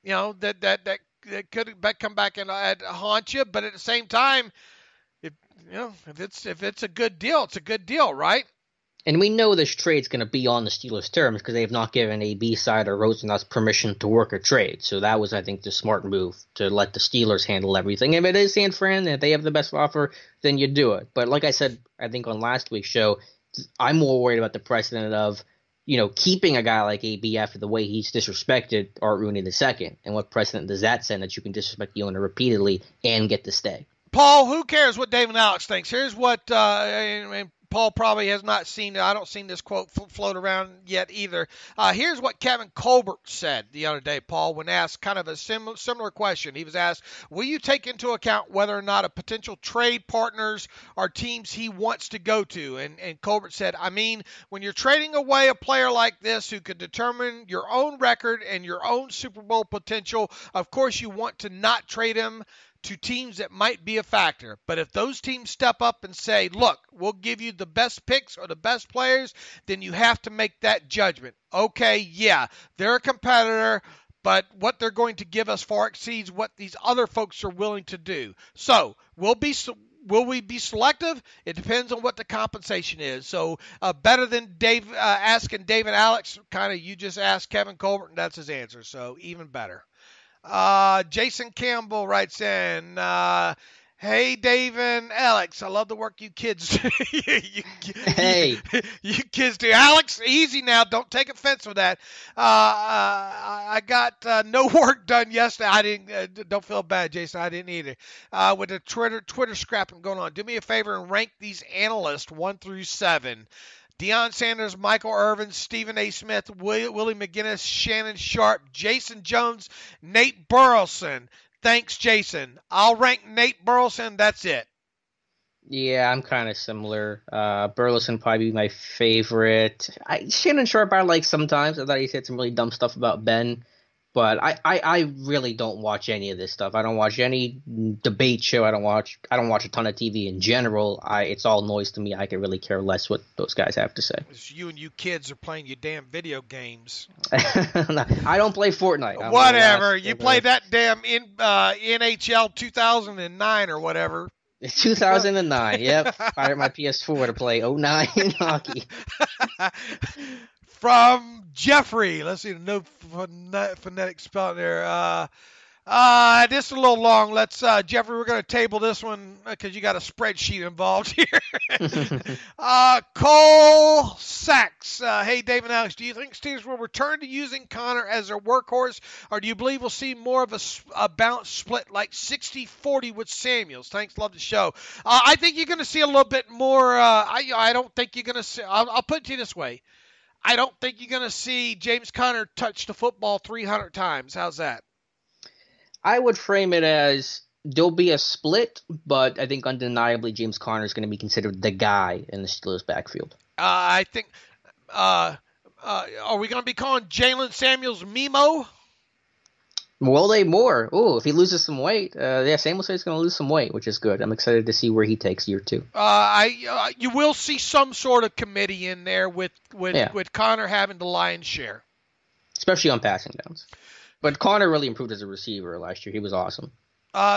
that could come back and haunt you. But at the same time, if it's a good deal, it's a good deal, right? And we know this trade's going to be on the Steelers' terms because they have not given AB side or Rosenhaus permission to work a trade. So that was, I think, the smart move to let the Steelers handle everything. If it is San Fran and if they have the best offer, then you do it. But like I said, I think on last week's show, I'm more worried about the precedent of, keeping a guy like AB after the way he's disrespected Art Rooney II. And what precedent does that send that you can disrespect the owner repeatedly and get to stay? Paul, who cares what Dave and Alex thinks? Here's what Paul probably has not seen. I don't seen this quote float around yet either. Here's what Kevin Colbert said the other day, Paul, when asked kind of a similar question. He was asked, will you take into account whether or not a potential trade partners are teams he wants to go to? And Colbert said, I mean, when you're trading away a player like this who could determine your own record and your own Super Bowl potential, of course you want to not trade him to teams that might be a factor. But if those teams step up and say, look, we'll give you the best picks or the best players, then you have to make that judgment. Okay, yeah, they're a competitor, but what they're going to give us far exceeds what these other folks are willing to do. So will we be selective? It depends on what the compensation is. So better than asking David Alex, kind of you just asked Kevin Colbert, and that's his answer. So even better. Jason Campbell writes in, hey, Dave and Alex, I love the work you kids do. You kids do. Alex, easy now. Don't take offense with that. I got no work done yesterday. I didn't. Don't feel bad, Jason. I didn't either. With the Twitter scrapping going on. Do me a favor and rank these analysts 1 through 7. Deion Sanders, Michael Irvin, Stephen A. Smith, Willie McGinest, Shannon Sharp, Jason Jones, Nate Burleson. Thanks, Jason. I'll rank Nate Burleson. That's it. Yeah, I'm kind of similar. Burleson probably my favorite. Shannon Sharp I like sometimes. I thought he said some really dumb stuff about Ben. But I really don't watch any of this stuff. I don't watch any debate show. I don't watch a ton of TV in general. It's all noise to me. I could really care less what those guys have to say. It's you and you kids are playing your damn video games. I don't play Fortnite. Whatever. You play that damn NHL 2009 or whatever. 2009. Yep. Fired my PS4 to play 09 hockey. From Jeffrey. Let's see, no phonetic spelling there. This is a little long. Let's, Jeffrey, we're going to table this one because you got a spreadsheet involved here. Cole Sachs. Hey, Dave and Alex, do you think Steelers will return to using Connor as their workhorse, or do you believe we'll see more of a balanced split like 60-40 with Samuels? Thanks. Love the show. I think you're going to see a little bit more. I don't think you're going to see. I'll put it to you this way. I don't think you're going to see James Conner touch the football 300 times. How's that? I would frame it as there'll be a split, but I think undeniably James Conner is going to be considered the guy in the Steelers' backfield. I think are we going to be calling Jalen Samuels Memo? Will they more? Oh, if he loses some weight, Samuel says he's going to lose some weight, which is good. I'm excited to see where he takes year 2. You will see some sort of committee in there with Connor having the lion's share, especially on passing downs. But Connor really improved as a receiver last year. He was awesome.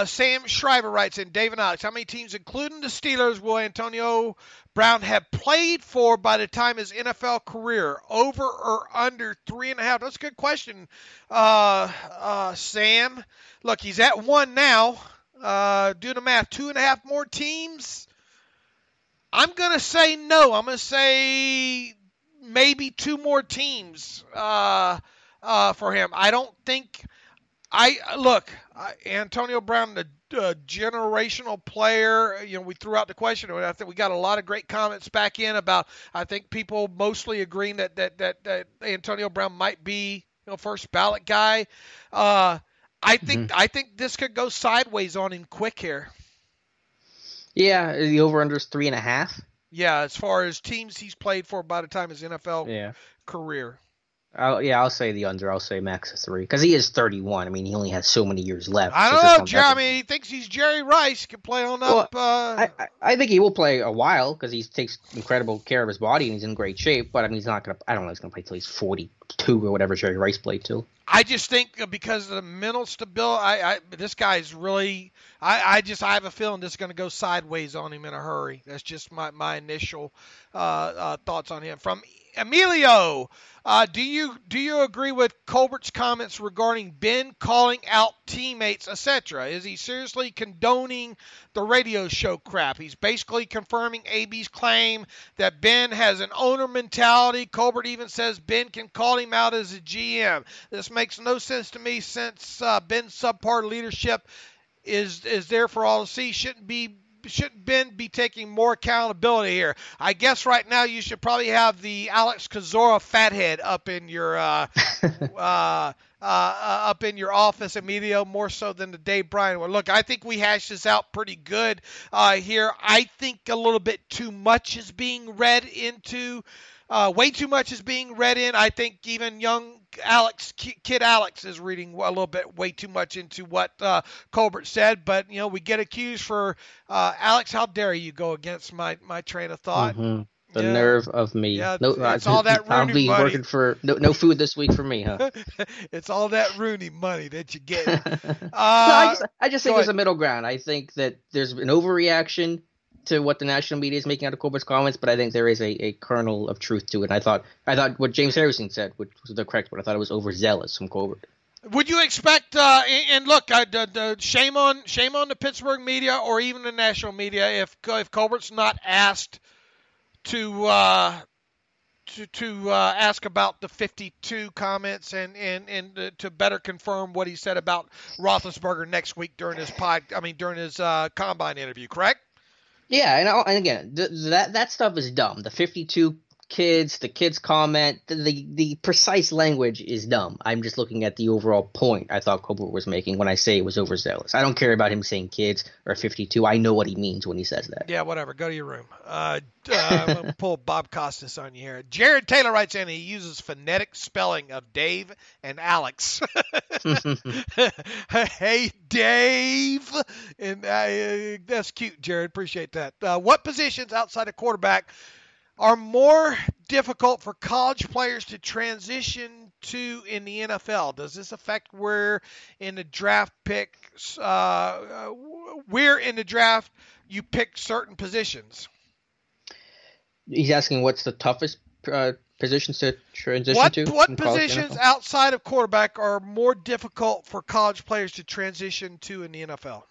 Sam Schreiber writes in, Dave and Alex, how many teams, including the Steelers, will Antonio Brown have played for by the time his NFL career? Over or under 3.5? That's a good question, Sam. Look, he's at 1 now. Do the math. 2.5 more teams? I'm going to say no. I'm going to say maybe 2 more teams for him. I don't think Antonio Brown, the generational player. We threw out the question, and I think we got a lot of great comments back in about. I think people mostly agreeing that Antonio Brown might be first ballot guy. I think this could go sideways on him quick here. Yeah, the over/under is 3.5. Yeah, as far as teams he's played for by the time his NFL career. I'll say the under. I'll say max of 3 because he is 31. I mean, he only has so many years left. I don't know, Jeremy. He thinks he's Jerry Rice. He can play on up. I think he will play a while because he takes incredible care of his body and he's in great shape. But I mean, he's not gonna. I don't know. He's gonna play till he's 42 or whatever Jerry Rice played till. I just think because of the mental stability, this guy's really. I have a feeling this is going to go sideways on him in a hurry. That's just my initial thoughts on him. From Emilio, do you agree with Colbert's comments regarding Ben calling out teammates, etc.? Is he seriously condoning the radio show crap? He's basically confirming AB's claim that Ben has an owner mentality. Colbert even says Ben can call him out as a GM. This makes no sense to me since Ben's subpar leadership is there for all to see. Shouldn't Ben be taking more accountability here? I guess right now you should probably have the Alex Kozora fathead up in your office, Emilio, more so than the Dave Bryan one. Look, I think we hashed this out pretty good here. I think a little bit too much is being read into. Way too much is being read in. I think even young Kid Alex is reading a little bit way too much into what Colbert said, but we get accused for Alex. How dare you go against my train of thought? Mm-hmm. The Yeah. nerve of me. Yeah, No, it's all that I'll Rooney be money. working for no food this week for me, huh? It's all that Rooney money that you get. No, I just think there's a middle ground. I think that there's an overreaction to what the national media is making out of Colbert's comments, but I think there is a kernel of truth to it. And I thought what James Harrison said, which was the correct one, I thought it was overzealous from Colbert. Would you expect? And look, shame on the Pittsburgh media or even the national media if Colbert's not asked to ask about the 52 comments and to better confirm what he said about Roethlisberger next week during his combine interview, correct? Yeah, and again, that stuff is dumb. The 52 kids, the kids comment, the precise language is dumb. I'm just looking at the overall point I thought Colbert was making when I say it was overzealous. I don't care about him saying kids or 52. I know what he means when he says that. Yeah, whatever. Go to your room. I'm going to pull Bob Costas on you here. Jared Taylor writes in, he uses phonetic spelling of Dave and Alex. Hey, Dave. And that's cute, Jared. Appreciate that. What positions outside of quarterback are more difficult for college players to transition to in the NFL? Does this affect where in the draft picks, you pick certain positions? He's asking what's the toughest positions to transition to? What positions outside of quarterback are more difficult for college players to transition to in the NFL?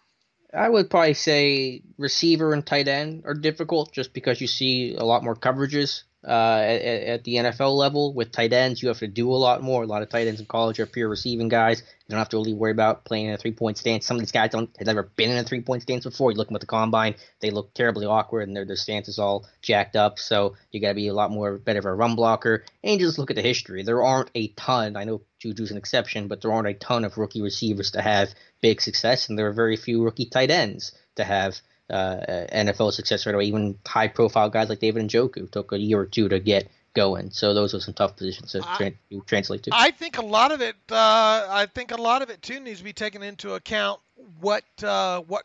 I would probably say receiver and tight end are difficult just because you see a lot more coverages at the NFL level. With tight ends, you have to do a lot more. A lot of tight ends in college are pure receiving guys. You don't have to really worry about playing in a three-point stance. Some of these guys have never been in a three-point stance before. You look them at the combine, they look terribly awkward, and their stance is all jacked up. So you got to be a lot more better of a run blocker. And you just look at the history. There aren't a ton. I know Juju's an exception, but there aren't a ton of rookie receivers to have big success, and there are very few rookie tight ends to have NFL success right away. Even high-profile guys like David Njoku took a year or two to get going. So those are some tough positions to translate to. I think a lot of it. I think a lot of it too needs to be taken into account. What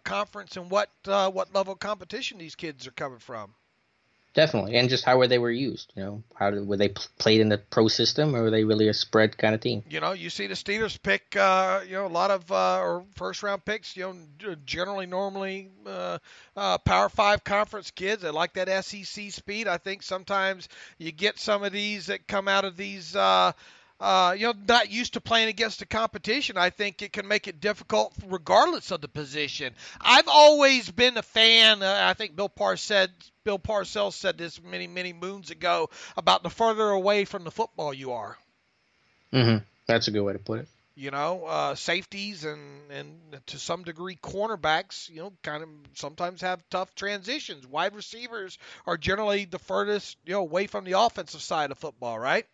conference and what level of competition these kids are coming from. Definitely, and just how they were used. Were they played in the pro system, or were they really a spread kind of team? You see the Steelers pick, a lot of or first round picks. Generally, normally, Power 5 conference kids. They like that SEC speed. I think sometimes you get some of these that come out of these. Not used to playing against the competition. I think it can make it difficult regardless of the position. I've always been a fan. I think Bill Parcells said this many, many moons ago about the further away from the football you are. Mm-hmm. That's a good way to put it. Safeties and to some degree cornerbacks, kind of sometimes have tough transitions. Wide receivers are generally the furthest, away from the offensive side of football, right?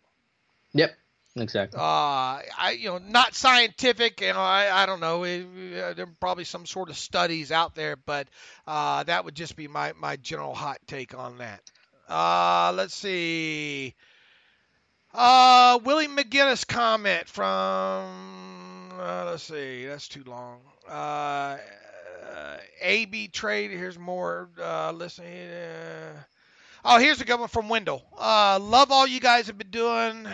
Yep. Exactly. Not scientific. I don't know. There are probably some sort of studies out there, but that would just be my general hot take on that. Let's see. Willie McGinest comment from. Let's see. That's too long. AB trade. Here's more. Listen. Here's a good one from Wendell. Love all you guys have been doing.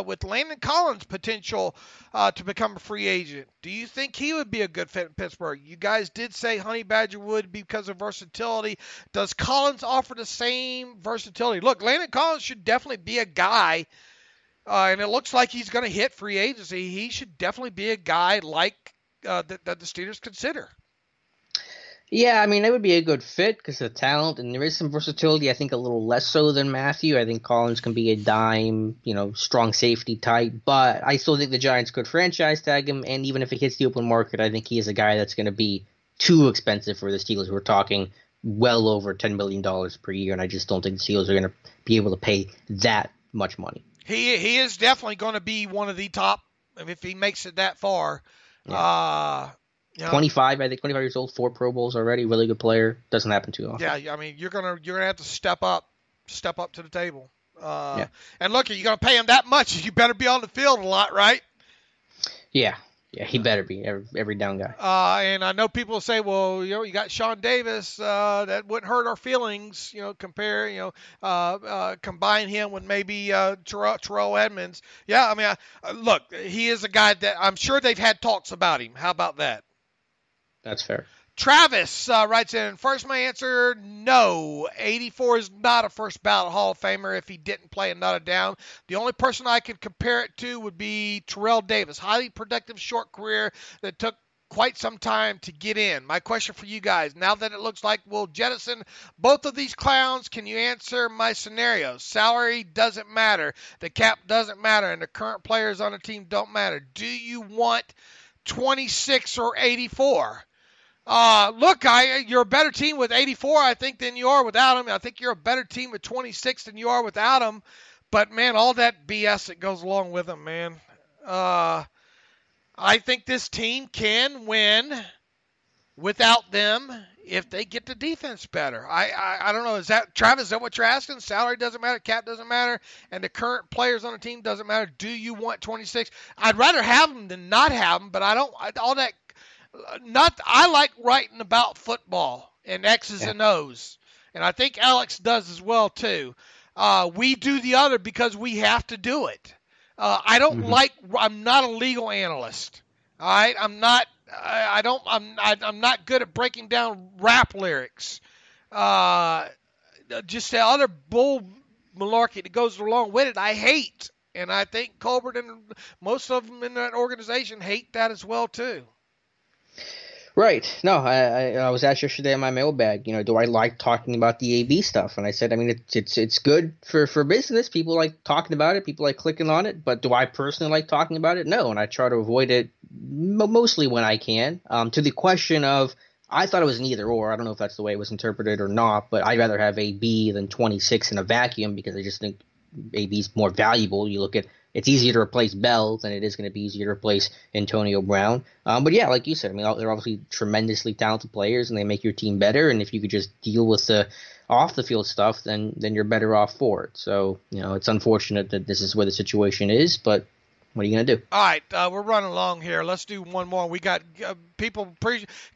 With Landon Collins' potential to become a free agent, do you think he would be a good fit in Pittsburgh? You guys did say Honey Badger would because of versatility. Does Collins offer the same versatility? Look, Landon Collins should definitely be a guy, and it looks like he's going to hit free agency. He should definitely be a guy like that the Steelers consider. Yeah, I mean, it would be a good fit because of the talent, and there is some versatility, I think a little less so than Matthew. I think Collins can be a dime, strong safety type, but I still think the Giants could franchise tag him, and even if it hits the open market, I think he is a guy that's going to be too expensive for the Steelers. We're talking well over $10 million per year, and I just don't think the Steelers are going to be able to pay that much money. He is definitely going to be one of the top, if he makes it that far. Yeah. 25 years old, 4 Pro Bowls already, really good player. Doesn't happen too often. Yeah, I mean, you're gonna have to step up to the table. Yeah. And look, you're going to pay him that much, you better be on the field a lot, right? Yeah. Yeah, he better be every down guy. And I know people say, well, you got Sean Davis. That wouldn't hurt our feelings. Combine him with maybe Terrell Edmonds. Yeah, I mean, look, he is a guy that I'm sure they've had talks about him. How about that? That's fair. Travis writes in, first my answer, no. 84 is not a first ballot Hall of Famer if he didn't play another down. The only person I could compare it to would be Terrell Davis. Highly productive short career that took quite some time to get in. My question for you guys, now that it looks like we'll jettison both of these clowns, can you answer my scenario? Salary doesn't matter. The cap doesn't matter. And the current players on the team don't matter. Do you want 26 or 84? Look, you're a better team with 84, I think, than you are without him. I think you're a better team with 26 than you are without him. But, man, all that BS that goes along with him, man. I think this team can win without them if they get the defense better. I don't know. Is that, Travis, is that what you're asking? Salary doesn't matter, cap doesn't matter, and the current players on the team doesn't matter. Do you want 26? I'd rather have them than not have them, but I like writing about football and X's and O's, and I think Alex does as well too. We do the other because we have to do it. I'm not a legal analyst. All right, I'm not good at breaking down rap lyrics. Just the other bull malarkey that goes along with it, I hate, and I think Colbert and most of them in that organization hate that as well too. Right. No, I was asked yesterday in my mailbag, do I like talking about the AB stuff? And I said, I mean, it's good for business. People like talking about it. People like clicking on it. But do I personally like talking about it? No. And I try to avoid it mostly when I can. To the question of, I thought it was an either or. I don't know if that's the way it was interpreted or not. But I'd rather have AB than 26 in a vacuum because I just think AB's more valuable. You look at, it's easier to replace Bell than it is going to be easier to replace Antonio Brown. But yeah, like you said, I mean, they're obviously tremendously talented players, and they make your team better. And if you could just deal with the off the field stuff, then you're better off for it. So it's unfortunate that this is where the situation is, but what are you going to do? All right, we're running along here. Let's do one more. We got people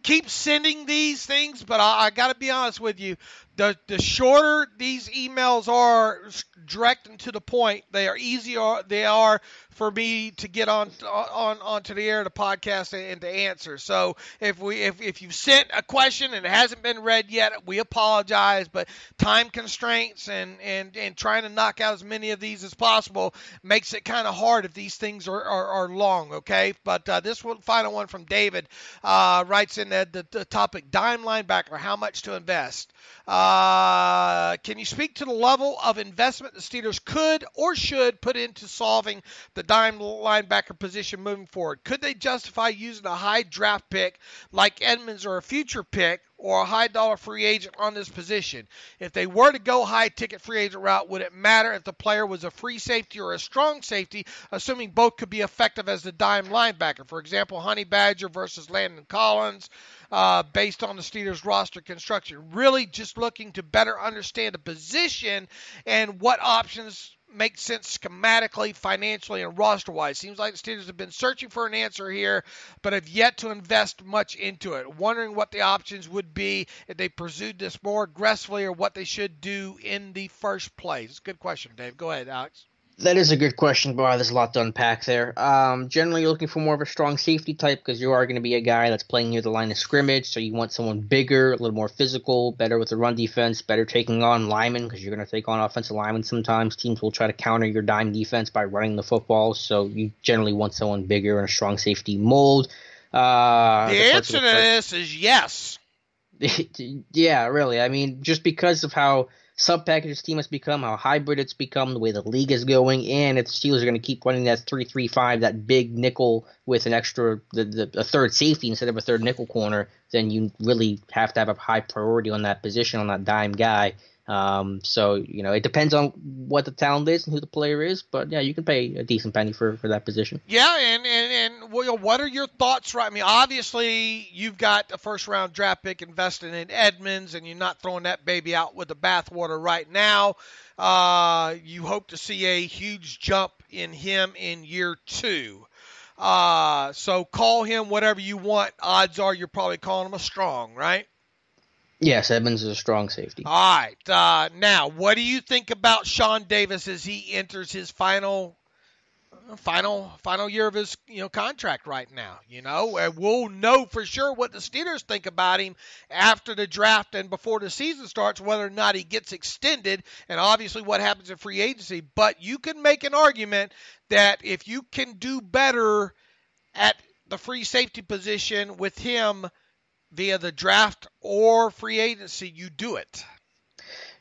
keep sending these things, but I got to be honest with you. The shorter these emails are, direct and to the point, they are for me to get onto the air of the podcast and to answer. So if you've sent a question and it hasn't been read yet, we apologize. But time constraints and trying to knock out as many of these as possible makes it kind of hard if these things are long. Okay, but this final one from David writes in the topic: dime linebacker, how much to invest? Can you speak to the level of investment the Steelers could or should put into solving the dime linebacker position moving forward? Could they justify using a high draft pick like Edmonds or a future pick or a high dollar free agent on this position? If they were to go high ticket free agent route, would it matter if the player was a free safety or a strong safety, assuming both could be effective as the dime linebacker? For example, Honey Badger versus Landon Collins, based on the Steelers roster construction. Really just looking to better understand the position and what options make sense schematically, financially, and roster-wise. Seems like the Steelers have been searching for an answer here, but have yet to invest much into it. Wondering what the options would be if they pursued this more aggressively or what they should do in the first place. It's a good question, Dave. Go ahead, Alex. That is a good question, boy. There's a lot to unpack there. Generally, you're looking for more of a strong safety type because you are going to be a guy that's playing near the line of scrimmage, so you want someone bigger, a little more physical, better with the run defense, better taking on linemen because you're going to take on offensive linemen sometimes. Teams will try to counter your dime defense by running the football, so you generally want someone bigger in a strong safety mold. The answer to this is yes. Yeah, really. I mean, just because of how sub-package this team has become, how hybrid it's become, the way the league is going, and if the Steelers are going to keep running that 3-3-5, that big nickel with an extra, a third safety instead of a third nickel corner, then you really have to have a high priority on that position, on that dime guy. So, it depends on what the talent is and who the player is. But, yeah, you can pay a decent penny for that position. Yeah, and what are your thoughts, right? I mean, obviously, you've got a first-round draft pick invested in Edmonds, and you're not throwing that baby out with the bathwater right now. You hope to see a huge jump in him in year 2. So call him whatever you want. Odds are you're probably calling him a strong, right? Yes, Edmonds is a strong safety. All right. Now, what do you think about Sean Davis as he enters his final year of his contract right now? And we'll know for sure what the Steelers think about him after the draft and before the season starts, whether or not he gets extended, and obviously what happens in free agency. But you can make an argument that if you can do better at the free safety position with him via the draft or free agency, you do it.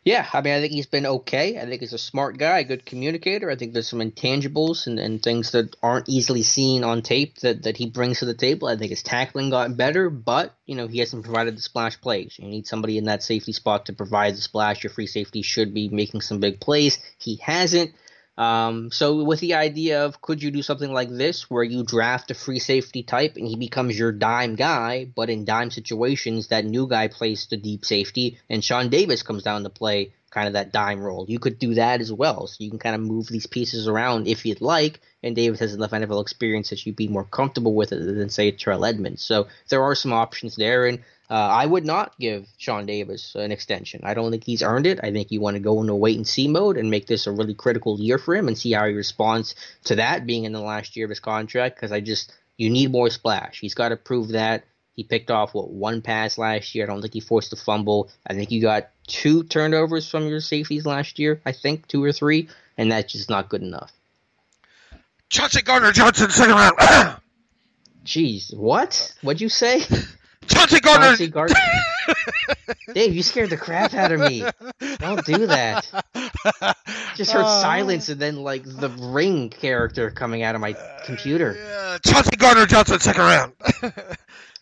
Yeah, I mean, I think he's been okay. I think he's a smart guy, a good communicator. I think there's some intangibles and things that aren't easily seen on tape that he brings to the table. I think his tackling got better, but, he hasn't provided the splash plays. You need somebody in that safety spot to provide the splash. Your free safety should be making some big plays. He hasn't. So with the idea of could you do something like this where you draft a free safety type and he becomes your dime guy, but in dime situations that new guy plays the deep safety and Sean Davis comes down to play kind of that dime role. You could do that as well. So you can kind of move these pieces around if you'd like, and Davis has enough NFL experience that you'd be more comfortable with it than, say, Terrell Edmonds. So there are some options there, and I would not give Sean Davis an extension. I don't think he's earned it. I think you want to go into wait-and-see mode and make this a really critical year for him and see how he responds to that being in the last year of his contract, because you need more splash. He's got to prove that. He picked off, one pass last year. I don't think he forced a fumble. I think you got 2 turnovers from your safeties last year, I think, 2 or 3, and that's just not good enough. Chauncey Gardner-Johnson, second round. Jeez, what? What'd you say? Chauncey Gardner. Chauncey Gardner. Dave, you scared the crap out of me. Don't do that. Just heard silence and then the Ring character coming out of my computer. Chauncey Gardner-Johnson, second round.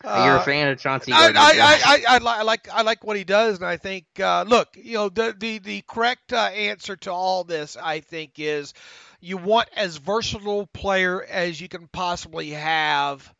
You're a fan of Chauncey Gardner. I like what he does, and I think the correct answer to all this, I think, is you want as versatile player as you can possibly have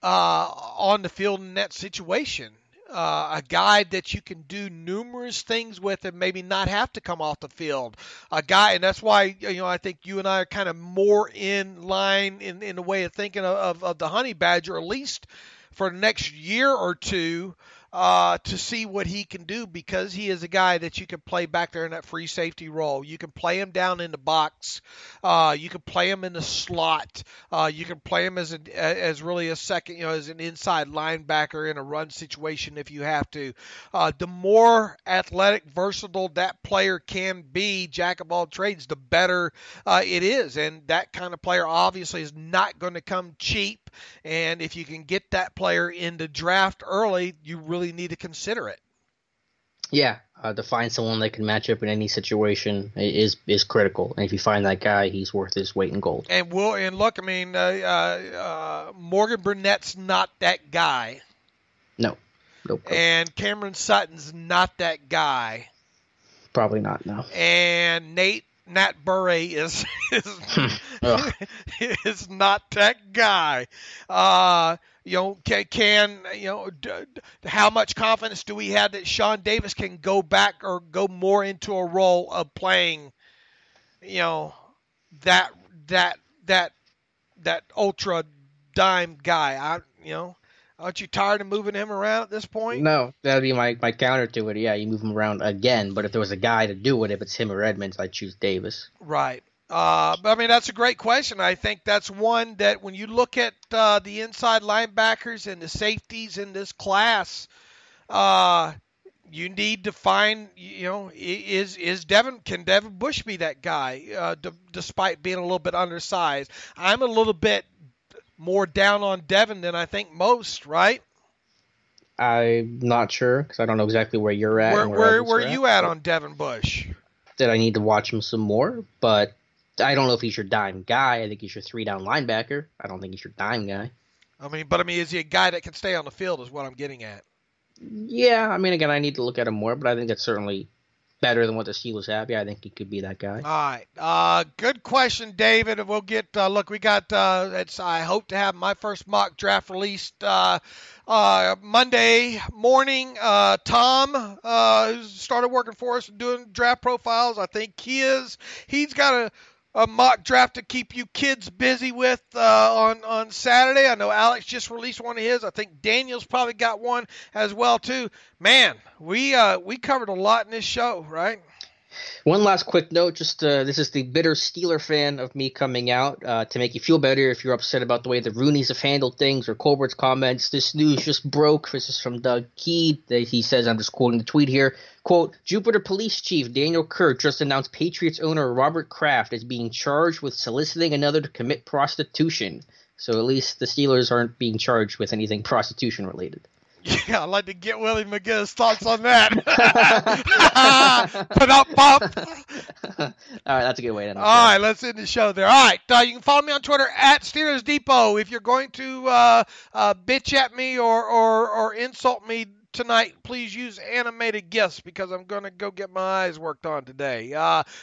on the field in that situation. A guy that you can do numerous things with and maybe not have to come off the field. A guy, and that's why I think you and I are kind of more in line in the way of thinking of the Honey Badger, at least for the next year or two, to see what he can do, because he is a guy that you can play back there in that free safety role. You can play him down in the box. You can play him in the slot. You can play him as really a second, as an inside linebacker in a run situation if you have to. The more athletic, versatile that player can be, jack of all trades, the better it is. And that kind of player obviously is not going to come cheap. And if you can get that player in the draft early, you really need to consider it. Yeah, to find someone that can match up in any situation is critical. And if you find that guy, he's worth his weight in gold. And look, I mean, Morgan Burnett's not that guy. No. Nope. And Cameron Sutton's not that guy. Probably not, no. And Nat Burre is is not that guy. How much confidence do we have that Sean Davis can go back or go more into a role of playing, that ultra dime guy? Aren't you tired of moving him around at this point? No, that'd be my counter to it. Yeah, you move him around again, but if there was a guy to do it, if it's him or Edmonds, I'd choose Davis. Right. But I mean, that's a great question. I think that's one that when you look at the inside linebackers and the safeties in this class, you need to find, can Devin Bush be that guy, despite being a little bit undersized? I'm a little bit more down on Devin than I think most, right? I'm not sure because I don't know exactly where you're at. Where are you at on Devin Bush? That I need to watch him some more, but I don't know if he's your dime guy. I think he's your 3-down linebacker. I don't think he's your dime guy. I mean, is he a guy that can stay on the field is what I'm getting at. Yeah, I mean, again, I need to look at him more, but I think that's certainly better than what the Steelers have, yeah, I think he could be that guy. All right. Good question, David. And we'll get, look, we got, I hope to have my first mock draft released Monday morning. Tom started working for us and doing draft profiles. I think he's got a mock draft to keep you kids busy with on Saturday. I know Alex just released one of his. I think Daniel's probably got one as well too. Man, we covered a lot in this show, right? One last quick note, this is the bitter Steeler fan of me coming out to make you feel better if you're upset about the way the Rooneys have handled things or Colbert's comments. This news just broke. This is from Doug Key. He says, I'm just quoting the tweet here, quote, Jupiter Police Chief Daniel Kurt just announced Patriots owner Robert Kraft is being charged with soliciting another to commit prostitution. So at least the Steelers aren't being charged with anything prostitution related. Yeah, I'd like to get Willie McGinest thoughts on that. Put up, pop. All right, that's a good way to end the show. All right, let's end the show there. All right, you can follow me on Twitter at Steelers Depot. If you're going to bitch at me or insult me tonight, please use animated GIFs because I'm going to go get my eyes worked on today.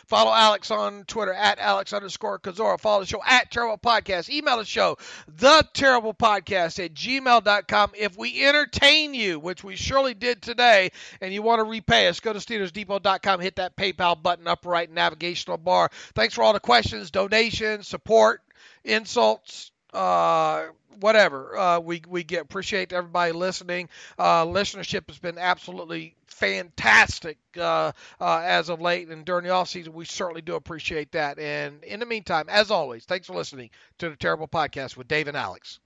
Follow Alex on Twitter at Alex_Kozora. Follow the show at Terrible Podcast. Email the show, theterriblepodcast@gmail.com. If we entertain you, which we surely did today, and you want to repay us, go to SteelersDepot.com, hit that PayPal button up right navigational bar. Thanks for all the questions, donations, support, insults, whatever we get. Appreciate everybody listening. Listenership has been absolutely fantastic as of late, and during the offseason, we certainly do appreciate that. And in the meantime, as always, thanks for listening to the Terrible Podcast with Dave and Alex.